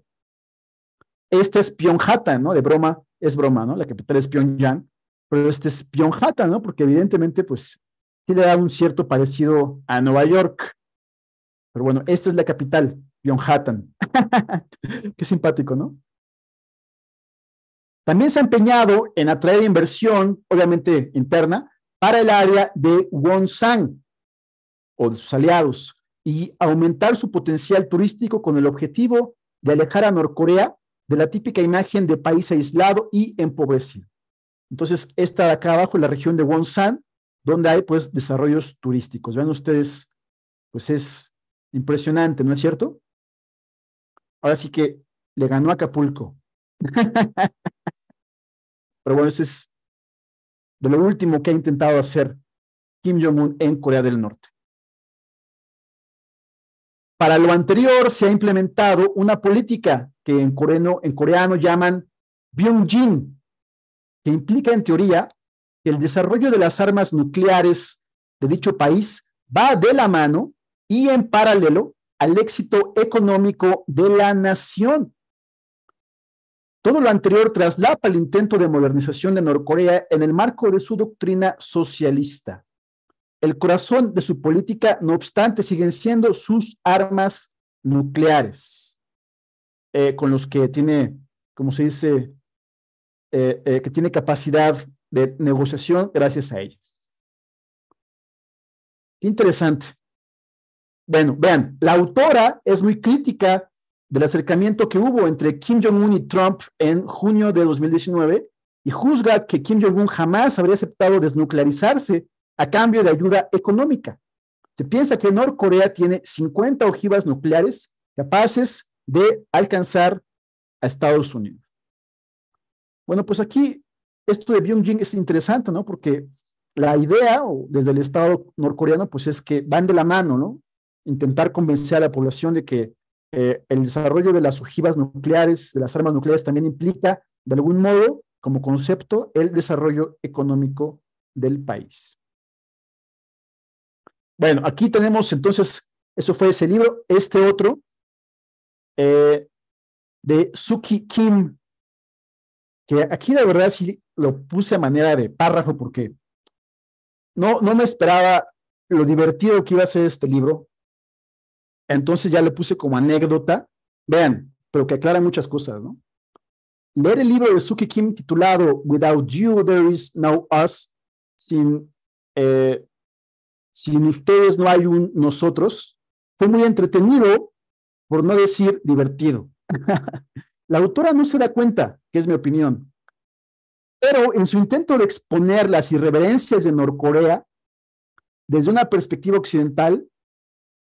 Este es Pyongyang, ¿no? De broma, es broma, ¿no? La capital es Pyongyang, pero este es Pyongyang, ¿no? Porque evidentemente pues sí le da un cierto parecido a Nueva York. Pero bueno, esta es la capital, Pyongyang. Qué simpático, ¿no? También se ha empeñado en atraer inversión, obviamente interna, para el área de Wonsan o de sus aliados y aumentar su potencial turístico con el objetivo de alejar a Norcorea de la típica imagen de país aislado y empobrecido. Entonces, esta de acá abajo es la región de Wonsan, donde hay pues desarrollos turísticos. Vean ustedes, pues es impresionante, ¿no es cierto? Ahora sí que le ganó a Acapulco. Pero bueno, ese es de lo último que ha intentado hacer Kim Jong-un en Corea del Norte. Para lo anterior se ha implementado una política que en coreano llaman Byung-jin, que implica en teoría que el desarrollo de las armas nucleares de dicho país va de la mano y en paralelo al éxito económico de la nación. Todo lo anterior traslapa el intento de modernización de Norcorea en el marco de su doctrina socialista. El corazón de su política, no obstante, siguen siendo sus armas nucleares, con los que tiene, como se dice, que tiene capacidad de negociación gracias a ellas. Qué interesante. Bueno, vean, la autora es muy crítica del acercamiento que hubo entre Kim Jong-un y Trump en junio de 2019 y juzga que Kim Jong-un jamás habría aceptado desnuclearizarse a cambio de ayuda económica. Se piensa que Norcorea tiene 50 ojivas nucleares capaces de alcanzar a Estados Unidos. Bueno, pues aquí esto de Byung-jin es interesante, ¿no? Porque la idea desde el Estado norcoreano pues es que van de la mano, ¿no? Intentar convencer a la población de que el desarrollo de las ojivas nucleares, de las armas nucleares también implica de algún modo, como concepto, el desarrollo económico del país. Bueno, aquí tenemos entonces, eso fue ese libro, este otro, de Suki Kim, que aquí la verdad sí lo puse a manera de párrafo porque no me esperaba lo divertido que iba a ser este libro, entonces ya le puse como anécdota, vean, pero que aclara muchas cosas, ¿no? Leer el libro de Suki Kim titulado Without You There Is No Us, sin ustedes no hay un nosotros, fue muy entretenido, por no decir divertido. La autora no se da cuenta, que es mi opinión, pero en su intento de exponer las irreverencias de Norcorea desde una perspectiva occidental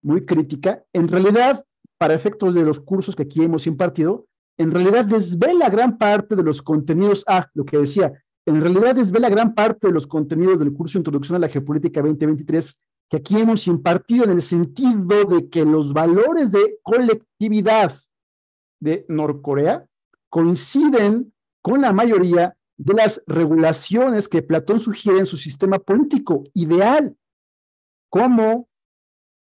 muy crítica, en realidad, para efectos de los cursos que aquí hemos impartido, en realidad desvela gran parte de los contenidos, lo que decía, en realidad desvela gran parte de los contenidos del curso Introducción a la Geopolítica 2023 que aquí hemos impartido en el sentido de que los valores de colectividad de Norcorea coinciden con la mayoría de las regulaciones que Platón sugiere en su sistema político ideal, como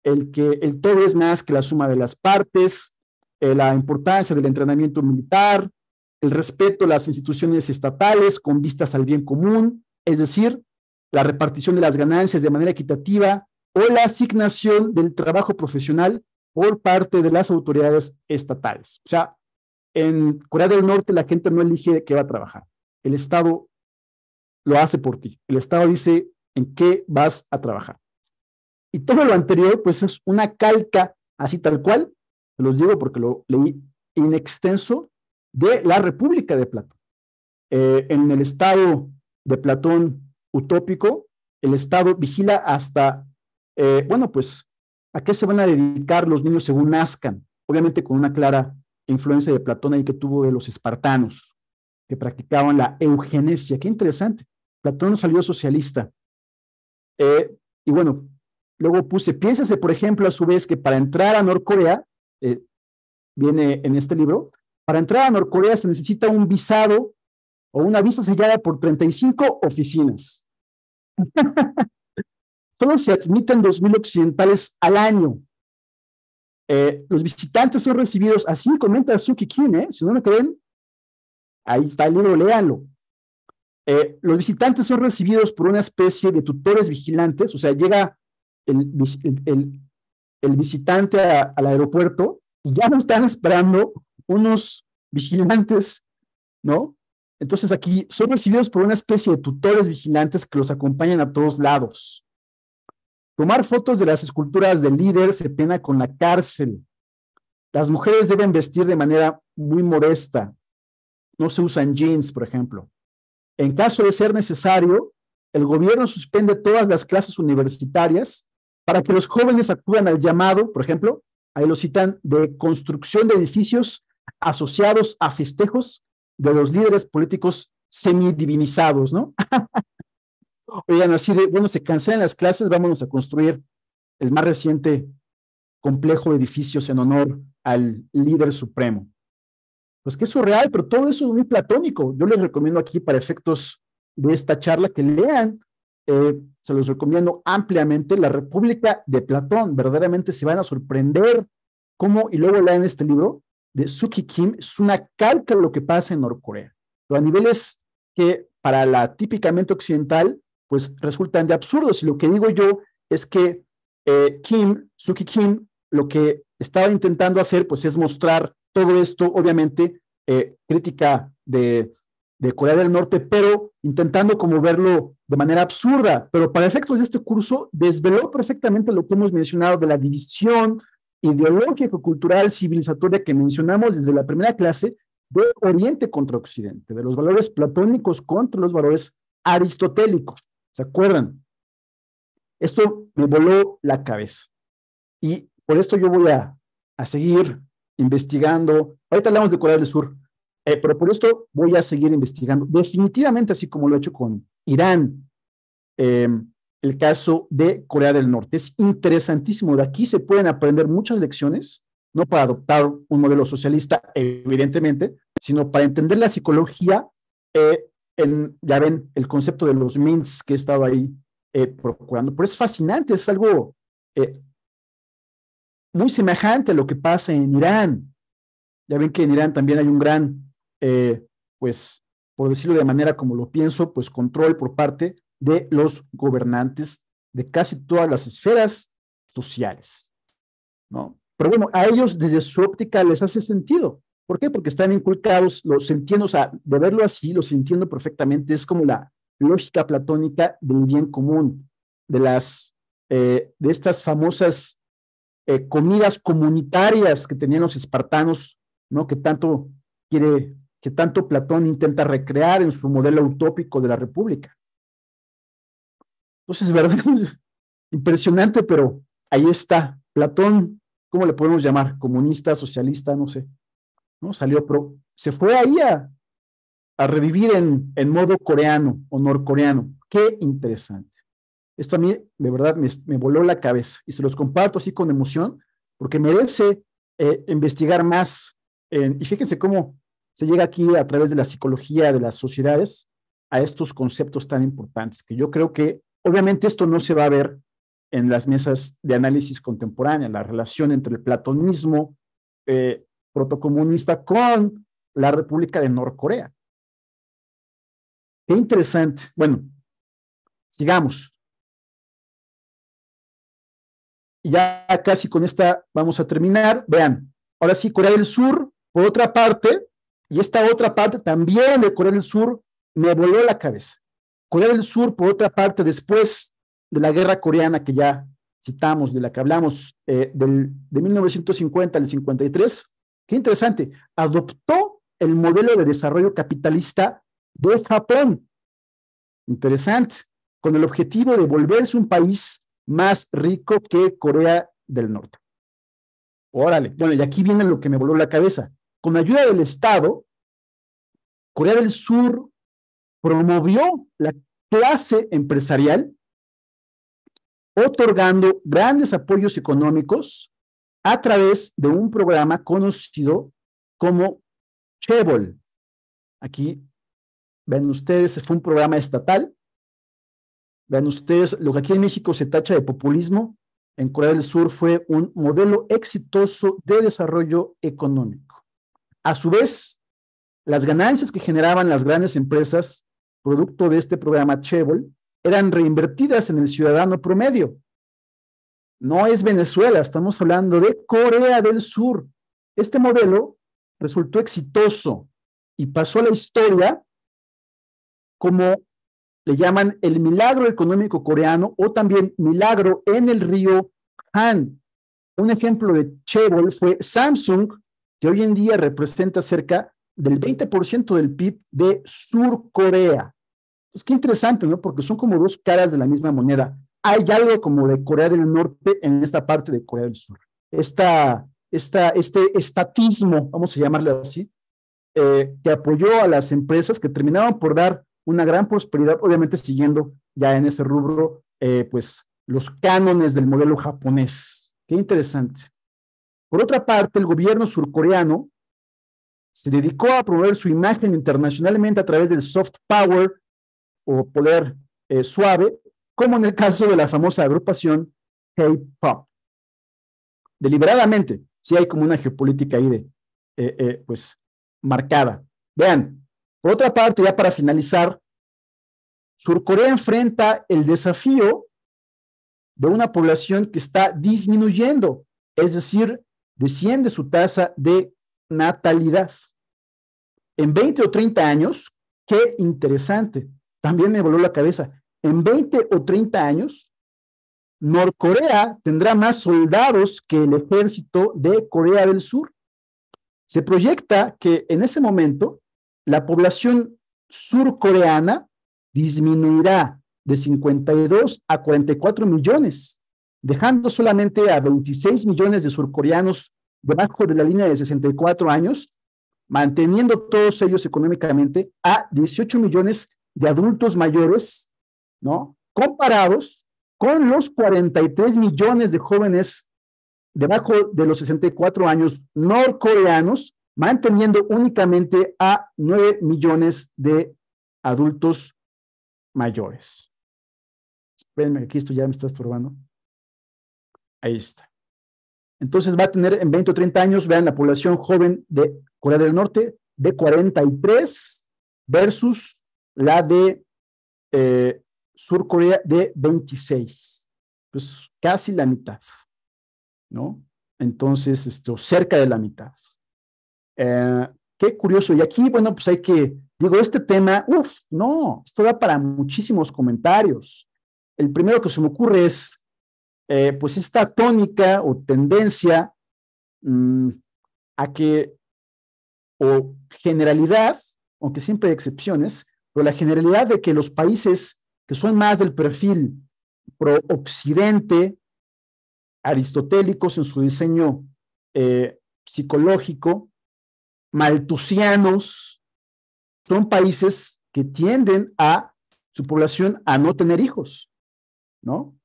el que el todo es más que la suma de las partes, la importancia del entrenamiento militar, el respeto a las instituciones estatales con vistas al bien común, es decir, la repartición de las ganancias de manera equitativa o la asignación del trabajo profesional por parte de las autoridades estatales. O sea, en Corea del Norte la gente no elige qué va a trabajar. El Estado lo hace por ti. El Estado dice en qué vas a trabajar. Y todo lo anterior, pues es una calca, así tal cual, se los digo porque lo leí in extenso, de la República de Platón. En el Estado de Platón utópico, el Estado vigila hasta, bueno, pues, a qué se van a dedicar los niños según nazcan, obviamente con una clara influencia de Platón ahí que tuvo de los espartanos, que practicaban la eugenesia. Qué interesante. Platón salió socialista. Y bueno, luego puse, piénsase, por ejemplo, a su vez, que para entrar a Norcorea, viene en este libro, para entrar a Norcorea se necesita un visado o una visa sellada por 35 oficinas. Solo se admiten 2,000 occidentales al año. Los visitantes son recibidos, así comenta Suki Kim, si no me creen, ahí está el libro, léanlo. Los visitantes son recibidos por una especie de tutores vigilantes, o sea, llega el visitante al aeropuerto y ya no están esperando unos vigilantes, ¿no? Entonces aquí son recibidos por una especie de tutores vigilantes que los acompañan a todos lados. Tomar fotos de las esculturas del líder se pena con la cárcel. Las mujeres deben vestir de manera muy modesta. No se usan jeans, por ejemplo. En caso de ser necesario, el gobierno suspende todas las clases universitarias para que los jóvenes acudan al llamado, por ejemplo, ahí lo citan, de construcción de edificios asociados a festejos de los líderes políticos semidivinizados, ¿no? Oigan, así de, bueno, se cancelan las clases, vámonos a construir el más reciente complejo de edificios en honor al líder supremo. Pues que es surreal, pero todo eso es muy platónico. Yo les recomiendo aquí, para efectos de esta charla, que lean, se los recomiendo ampliamente, La República de Platón. Verdaderamente se van a sorprender cómo, y luego lean este libro de Suki Kim, es una calca de lo que pasa en Norcorea, pero a niveles que para la típicamente occidental, pues resultan de absurdos. Y lo que digo yo es que Suki Kim, lo que estaba intentando hacer, pues es mostrar todo esto, obviamente, crítica de Corea del Norte, pero intentando como verlo de manera absurda. Pero para efectos de este curso, desveló perfectamente lo que hemos mencionado de la división ideológico, cultural, civilizatoria que mencionamos desde la primera clase, de Oriente contra Occidente, de los valores platónicos contra los valores aristotélicos. ¿Se acuerdan? Esto me voló la cabeza. Y por esto yo voy a seguir investigando. Ahorita hablamos de Corea del Sur, pero por esto voy a seguir investigando. Definitivamente, así como lo he hecho con Irán, el caso de Corea del Norte. Es interesantísimo. De aquí se pueden aprender muchas lecciones, no para adoptar un modelo socialista, evidentemente, sino para entender la psicología. Ya ven el concepto de los mints que estaba ahí procurando. Pero es fascinante, es algo muy semejante a lo que pasa en Irán. Ya ven que en Irán también hay un gran, pues, por decirlo de manera como lo pienso, pues control por parte de los gobernantes de casi todas las esferas sociales, ¿no? Pero bueno, a ellos desde su óptica les hace sentido. ¿Por qué? Porque están inculcados, los entiendo, o sea, de verlo así, los entiendo perfectamente, es como la lógica platónica del bien común, de estas famosas comidas comunitarias que tenían los espartanos, ¿no? Que tanto Platón intenta recrear en su modelo utópico de la república. Entonces, ¿verdad? Impresionante, pero ahí está. Platón, ¿cómo le podemos llamar? Comunista, socialista, no sé, ¿no? Salió, pero se fue ahí a revivir en modo coreano o norcoreano. Qué interesante. Esto a mí, de verdad, me voló la cabeza y se los comparto así con emoción, porque merece investigar más. Y fíjense cómo se llega aquí a través de la psicología de las sociedades a estos conceptos tan importantes, que yo creo que obviamente esto no se va a ver en las mesas de análisis contemporánea, la relación entre el platonismo protocomunista con la República de Norcorea. Qué interesante. Bueno, sigamos. Y ya casi con esta vamos a terminar. Vean, ahora sí, Corea del Sur, por otra parte, y esta otra parte también de Corea del Sur me voló la cabeza. Corea del Sur, por otra parte, después de la guerra coreana que ya citamos, de la que hablamos, de 1950 al 53, qué interesante, adoptó el modelo de desarrollo capitalista de Japón. Interesante, con el objetivo de volverse un país más rico que Corea del Norte. Órale, bueno, y aquí viene lo que me voló la cabeza. Con ayuda del Estado, Corea del Sur promovió la clase empresarial, otorgando grandes apoyos económicos a través de un programa conocido como Chaebol. Aquí, ven ustedes, fue un programa estatal. Vean ustedes, lo que aquí en México se tacha de populismo, en Corea del Sur fue un modelo exitoso de desarrollo económico. A su vez, las ganancias que generaban las grandes empresas, producto de este programa Chaebol, eran reinvertidas en el ciudadano promedio. No es Venezuela, estamos hablando de Corea del Sur. Este modelo resultó exitoso y pasó a la historia como le llaman el milagro económico coreano o también milagro en el río Han. Un ejemplo de Chaebol fue Samsung, que hoy en día representa cerca del 20% del PIB de Surcorea. Pues qué interesante, ¿no? Porque son como dos caras de la misma moneda. Hay algo como de Corea del Norte en esta parte de Corea del Sur. Este estatismo, vamos a llamarle así, que apoyó a las empresas que terminaban por dar una gran prosperidad, obviamente siguiendo ya en ese rubro, pues los cánones del modelo japonés. Qué interesante. Por otra parte, el gobierno surcoreano se dedicó a promover su imagen internacionalmente a través del soft power o poder suave, como en el caso de la famosa agrupación K-pop. Deliberadamente, sí hay como una geopolítica ahí pues, marcada. Vean, por otra parte, ya para finalizar, Surcorea enfrenta el desafío de una población que está disminuyendo, es decir, desciende su tasa de natalidad. En 20 o 30 años, qué interesante, también me voló la cabeza, en 20 o 30 años, Norcorea tendrá más soldados que el ejército de Corea del Sur. Se proyecta que en ese momento la población surcoreana disminuirá de 52 a 44 millones, dejando solamente a 26 millones de surcoreanos debajo de la línea de 64 años, manteniendo todos ellos económicamente a 18 millones de adultos mayores, ¿no? Comparados con los 43 millones de jóvenes debajo de los 64 años norcoreanos, manteniendo únicamente a 9 millones de adultos mayores. Espérenme, aquí esto ya me está estorbando. Ahí está. Entonces va a tener en 20 o 30 años, vean, la población joven de Corea del Norte de 43 versus la de Sur Corea de 26. Pues casi la mitad, ¿no? Entonces, cerca de la mitad. Qué curioso. Y aquí, bueno, pues hay que, digo, este tema, no, esto da para muchísimos comentarios. El primero que se me ocurre es, pues esta tónica o tendencia a que, o generalidad, aunque siempre hay excepciones, pero la generalidad de que los países que son más del perfil pro-occidente, aristotélicos en su diseño psicológico, maltusianos, son países que tienden a su población a no tener hijos, ¿no?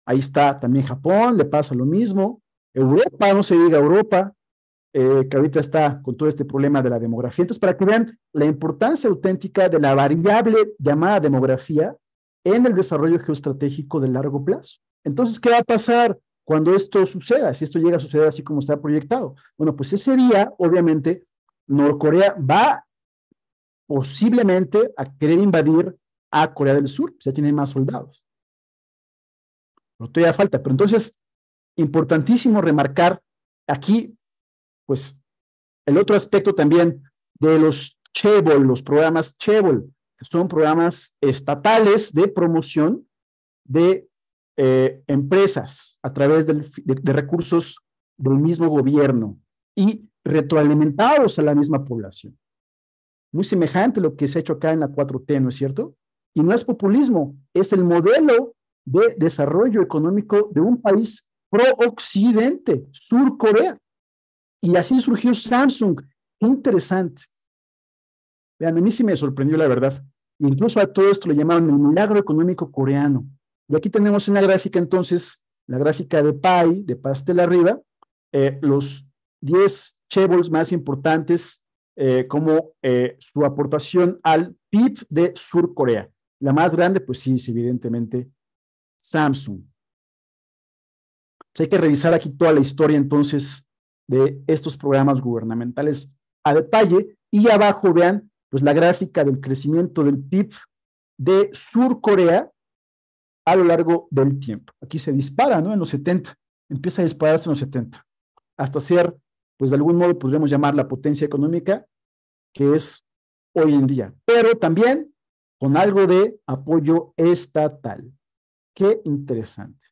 Ahí está también Japón, le pasa lo mismo. Europa, no se diga Europa, que ahorita está con todo este problema de la demografía. Entonces, para que vean la importancia auténtica de la variable llamada demografía en el desarrollo geoestratégico de largo plazo. Entonces, ¿qué va a pasar cuando esto suceda? Si esto llega a suceder así como está proyectado. Bueno, pues ese día, obviamente, Norcorea va posiblemente a querer invadir a Corea del Sur, pues ya tiene más soldados. Pero todavía falta. Pero entonces, importantísimo remarcar aquí, pues, el otro aspecto también de los Chebol, los programas Chebol, que son programas estatales de promoción de empresas a través de recursos del mismo gobierno y retroalimentados a la misma población. Muy semejante a lo que se ha hecho acá en la 4T, ¿no es cierto? Y no es populismo, es el modelo de desarrollo económico de un país pro-occidente, Surcorea. Y así surgió Samsung. Qué interesante. Vean, a mí sí me sorprendió la verdad. Incluso a todo esto le llamaron el milagro económico coreano. Y aquí tenemos en la gráfica entonces, la gráfica de PAI, de pastel arriba, los 10 chaebols más importantes como su aportación al PIB de Surcorea. La más grande, pues sí, es evidentemente Samsung. Hay que revisar aquí toda la historia entonces de estos programas gubernamentales a detalle y abajo vean pues la gráfica del crecimiento del PIB de Surcorea a lo largo del tiempo. Aquí se dispara, ¿no? En los 70, empieza a dispararse en los 70, hasta ser, pues de algún modo podríamos llamar la potencia económica que es hoy en día, pero también con algo de apoyo estatal. Qué interesante.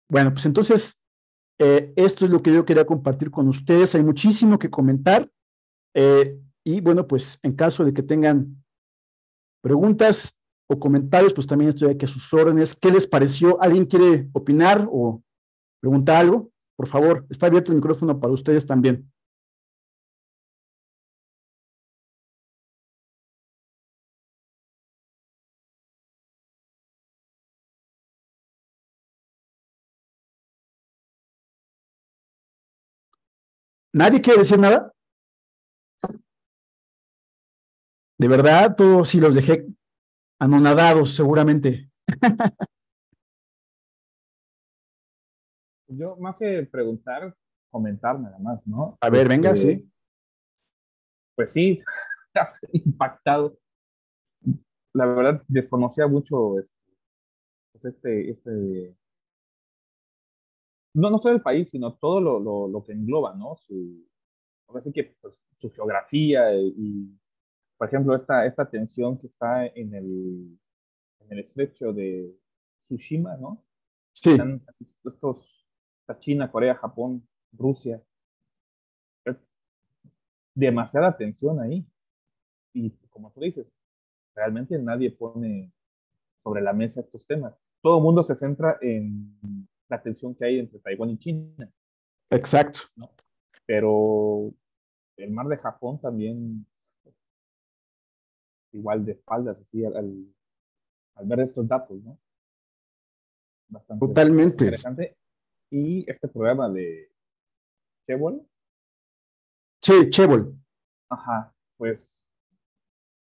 Bueno, pues entonces esto es lo que yo quería compartir con ustedes. Hay muchísimo que comentar. Y bueno, pues en caso de que tengan preguntas o comentarios, pues también estoy aquí a sus órdenes. ¿Qué les pareció? ¿Alguien quiere opinar o preguntar algo? Por favor, está abierto el micrófono para ustedes también. ¿Nadie quiere decir nada? De verdad, todos sí los dejé anonadados, seguramente. Yo, más que preguntar, comentar nada más, ¿no? A ver, venga, sí. Pues sí, impactado. La verdad, desconocía mucho pues no solo el país, sino todo lo que engloba, ¿no? Ahora sí que pues, su geografía por ejemplo, esta tensión que está en el estrecho de Tsushima, ¿no? Sí, Están está China, Corea, Japón, Rusia. Es demasiada tensión ahí. Y como tú dices, realmente nadie pone sobre la mesa estos temas. Todo el mundo se centra en la tensión que hay entre Taiwán y China, exacto. ¿no? Pero el mar de Japón también, igual de espaldas, así, al ver estos datos, ¿no? Bastante Totalmente. interesante. Y este programa de Chebol, Sí, Chebol. ajá, pues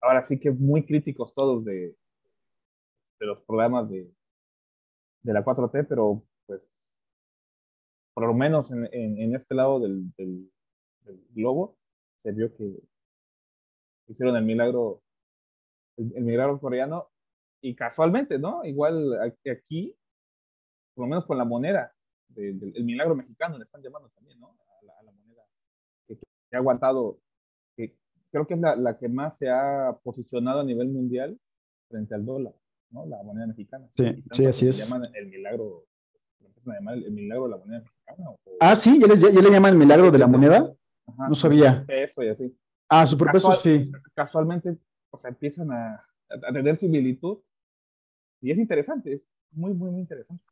ahora sí que muy críticos todos de los programas de la 4T, pero pues por lo menos en este lado del globo se vio que hicieron el milagro coreano y casualmente, ¿no? Igual aquí, por lo menos con la moneda, el milagro mexicano le están llamando también, ¿no? A la moneda que ha aguantado, que creo que es la que más se ha posicionado a nivel mundial frente al dólar, ¿no? La moneda mexicana. Sí, Y sí, tanto que así le es. llaman el milagro, lo empiezan a llamar el milagro de la moneda mexicana, Ah, sí, ya le llaman milagro de la moneda. ajá, No desde el sabía. peso y así. Ah, Y superpeso, sí. casualmente, o sea, empiezan a tener similitud y es interesante, es muy, muy, muy interesante.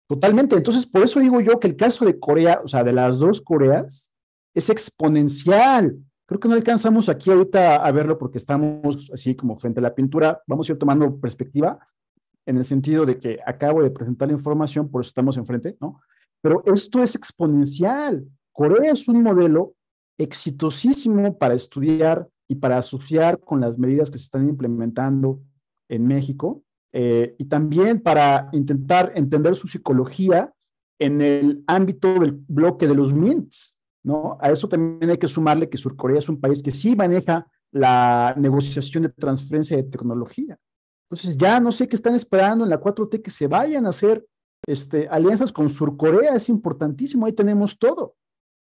Totalmente. Entonces, por eso digo yo que el caso de Corea, o sea, de las dos Coreas, es exponencial. Creo que no alcanzamos aquí ahorita a verlo porque estamos así como frente a la pintura. Vamos a ir tomando perspectiva en el sentido de que acabo de presentar la información, por eso estamos enfrente, ¿no? Pero esto es exponencial. Corea es un modelo exitosísimo para estudiar y para asociar con las medidas que se están implementando en México y también para intentar entender su psicología en el ámbito del bloque de los MINTs, ¿no? A eso también hay que sumarle que Surcorea es un país que sí maneja la negociación de transferencia de tecnología. Entonces ya no sé qué están esperando en la 4T que se vayan a hacer alianzas con Surcorea, es importantísimo, ahí tenemos todo,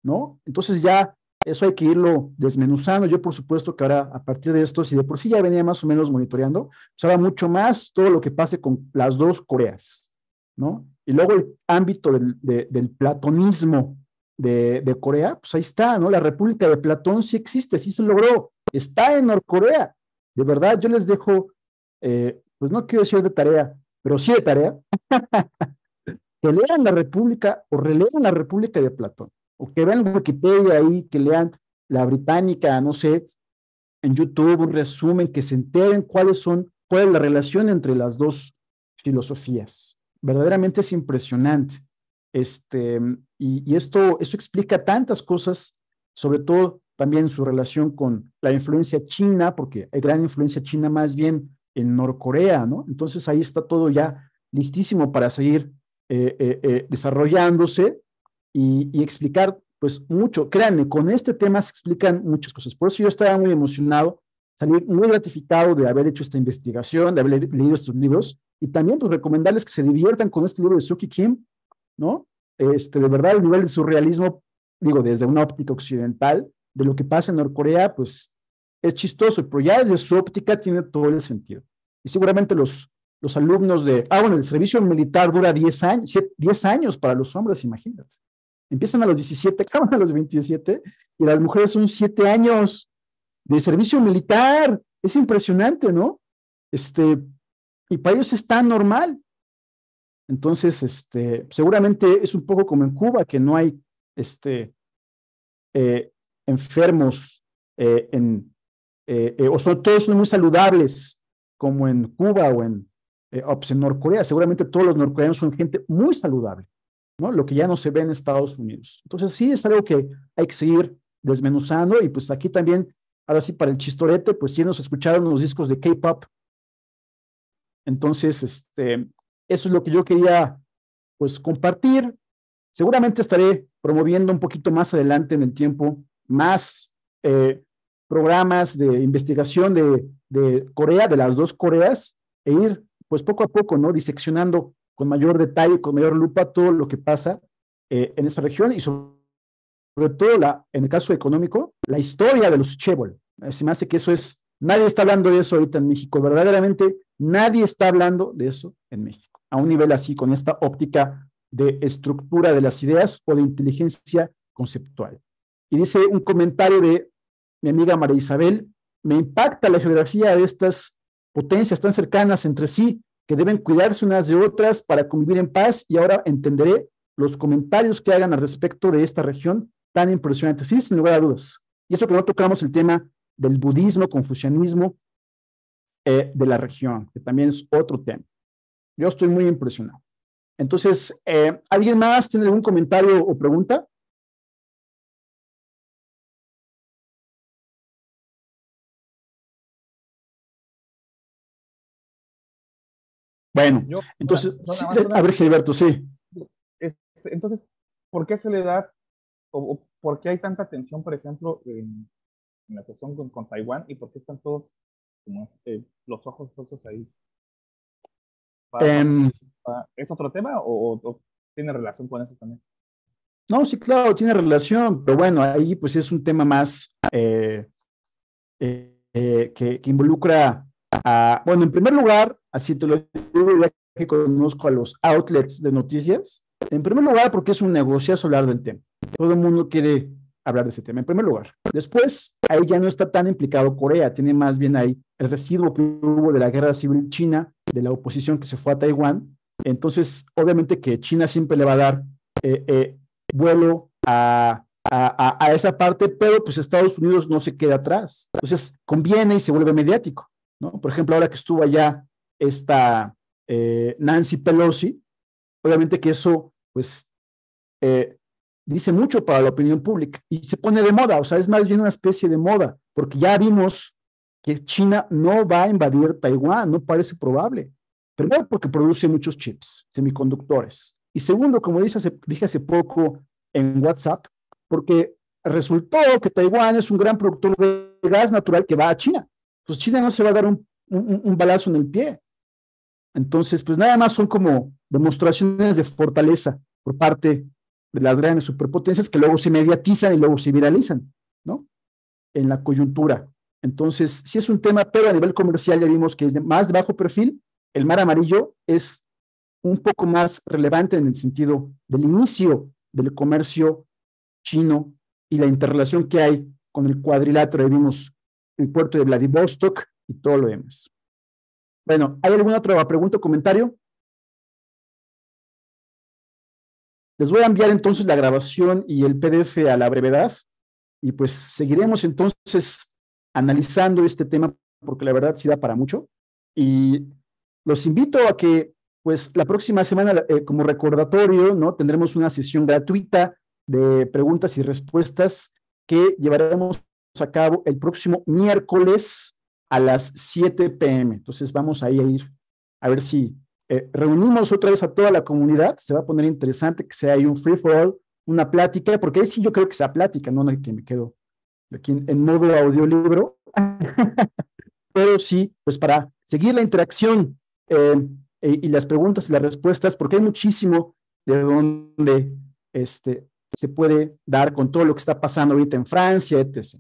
¿no? Entonces ya eso hay que irlo desmenuzando. Yo por supuesto que ahora a partir de esto, si de por sí ya venía más o menos monitoreando, pues ahora mucho más todo lo que pase con las dos Coreas, ¿no? Y luego el ámbito del platonismo de Corea, pues ahí está, ¿no? La República de Platón sí existe, sí se logró, está en Norcorea. De verdad, yo les dejo pues no quiero decir de tarea, pero sí de tarea, que lean la República o relean la República de Platón, o que vean Wikipedia ahí, que lean la británica, no sé, en YouTube, un resumen, que se enteren cuál es la relación entre las dos filosofías. Verdaderamente es impresionante. Esto explica tantas cosas, sobre todo también su relación con la influencia china, porque hay gran influencia china más bien en Norcorea, ¿no? Entonces ahí está todo ya listísimo para seguir desarrollándose y explicar pues mucho. Créanme, con este tema se explican muchas cosas. Por eso yo estaba muy emocionado, salí muy gratificado de haber hecho esta investigación, de haber leído estos libros y también pues recomendarles que se diviertan con este libro de Suki Kim, ¿no? De verdad, el nivel de surrealismo, digo, desde una óptica occidental, de lo que pasa en Norcorea, pues es chistoso, pero ya desde su óptica tiene todo el sentido. Y seguramente los alumnos bueno, el servicio militar dura 10 años, 10 años para los hombres, imagínate. Empiezan a los 17, acaban a los 27, y las mujeres son 7 años de servicio militar. Es impresionante, ¿no? Y para ellos es tan normal. Entonces, seguramente es un poco como en Cuba, que no hay eh, enfermos o todos son muy saludables, como en Cuba o pues en Norcorea. Seguramente todos los norcoreanos son gente muy saludable. ¿no? Lo que ya no se ve en Estados Unidos. Entonces sí, es algo que hay que seguir desmenuzando, y pues aquí también, ahora sí, para el chistorete, pues sí nos escucharon los discos de K-pop. Entonces, eso es lo que yo quería, pues, compartir. Seguramente estaré promoviendo un poquito más adelante en el tiempo más programas de investigación de Corea, de las dos Coreas, e ir, pues, poco a poco, ¿no? Diseccionando con mayor detalle, con mayor lupa, todo lo que pasa en esa región, y sobre todo, en el caso económico, la historia de los chaebol. Se me hace que eso es, nadie está hablando de eso ahorita en México, verdaderamente nadie está hablando de eso en México, a un nivel así, con esta óptica de estructura de las ideas o de inteligencia conceptual. Y dice un comentario de mi amiga María Isabel: me impacta la geografía de estas potencias tan cercanas entre sí, que deben cuidarse unas de otras para convivir en paz, y ahora entenderé los comentarios que hagan al respecto de esta región tan impresionante. Sí, sin lugar a dudas. Y eso que no tocamos el tema del budismo, confucianismo de la región, que también es otro tema. Yo estoy muy impresionado. Entonces, ¿alguien más tiene algún comentario o pregunta? Bueno, Yo, entonces, nada sí, más a ver, Gilberto, sí. entonces, ¿por qué se le da, o por qué hay tanta tensión, por ejemplo, en la cuestión con Taiwán, y por qué están todos como los ojos puestos ahí? Um, ¿Es otro tema o tiene relación con eso también? no, sí, claro, tiene relación, pero bueno, ahí pues es un tema más que involucra bueno, en primer lugar, así te lo digo, ya que conozco a los outlets de noticias, en primer lugar porque es un negociazo hablar del tema. Todo el mundo quiere hablar de ese tema, en primer lugar. Después, ahí ya no está tan implicado Corea, tiene más bien ahí el residuo que hubo de la guerra civil china, de la oposición que se fue a Taiwán. Entonces, obviamente que China siempre le va a dar vuelo a esa parte, pero pues Estados Unidos no se queda atrás. Entonces conviene y se vuelve mediático, ¿no? Por ejemplo, ahora que estuvo allá esta Nancy Pelosi, obviamente que eso pues dice mucho para la opinión pública y se pone de moda, o sea, es más bien una especie de moda, porque ya vimos que China no va a invadir Taiwán, no parece probable. Primero, porque produce muchos chips, semiconductores. Y segundo, como dije hace poco en WhatsApp, porque resultó que Taiwán es un gran productor de gas natural que va a China. Pues China no se va a dar un balazo en el pie. Entonces, pues nada más son como demostraciones de fortaleza por parte de las grandes superpotencias, que luego se mediatizan y luego se viralizan, ¿no? En la coyuntura. Entonces, sí es un tema, pero a nivel comercial ya vimos que es más de bajo perfil. El Mar Amarillo es un poco más relevante en el sentido del inicio del comercio chino y la interrelación que hay con el cuadrilátero. Ahí vimos el puerto de Vladivostok y todo lo demás. Bueno, ¿hay alguna otra pregunta o comentario? Les voy a enviar entonces la grabación y el PDF a la brevedad, y pues seguiremos entonces analizando este tema, porque la verdad sí da para mucho, y los invito a que pues la próxima semana, como recordatorio, ¿no? Tendremos una sesión gratuita de preguntas y respuestas que llevaremos a cabo el próximo miércoles a las 7 p.m. Entonces vamos a ir a ver si reunimos otra vez a toda la comunidad. Se va a poner interesante que sea ahí un free for all, una plática, porque ahí sí yo creo que sea plática, no que me quedo aquí en modo audiolibro, pero sí, pues para seguir la interacción y las preguntas y las respuestas, porque hay muchísimo de donde se puede dar con todo lo que está pasando ahorita en Francia, etc.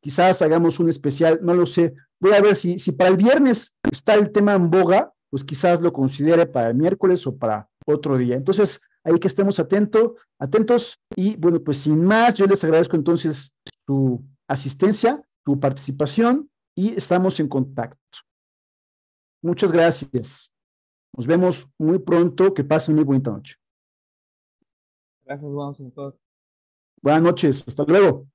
Quizás hagamos un especial, no lo sé. Voy a ver si para el viernes está el tema en boga, pues quizás lo considere para el miércoles o para otro día. Entonces, ahí que estemos atentos, y bueno, pues sin más, yo les agradezco entonces su asistencia, tu participación, y estamos en contacto. Muchas gracias. Nos vemos muy pronto. Que pasen muy bonita noche. Gracias, buenas noches a todos. Buenas noches. Hasta luego.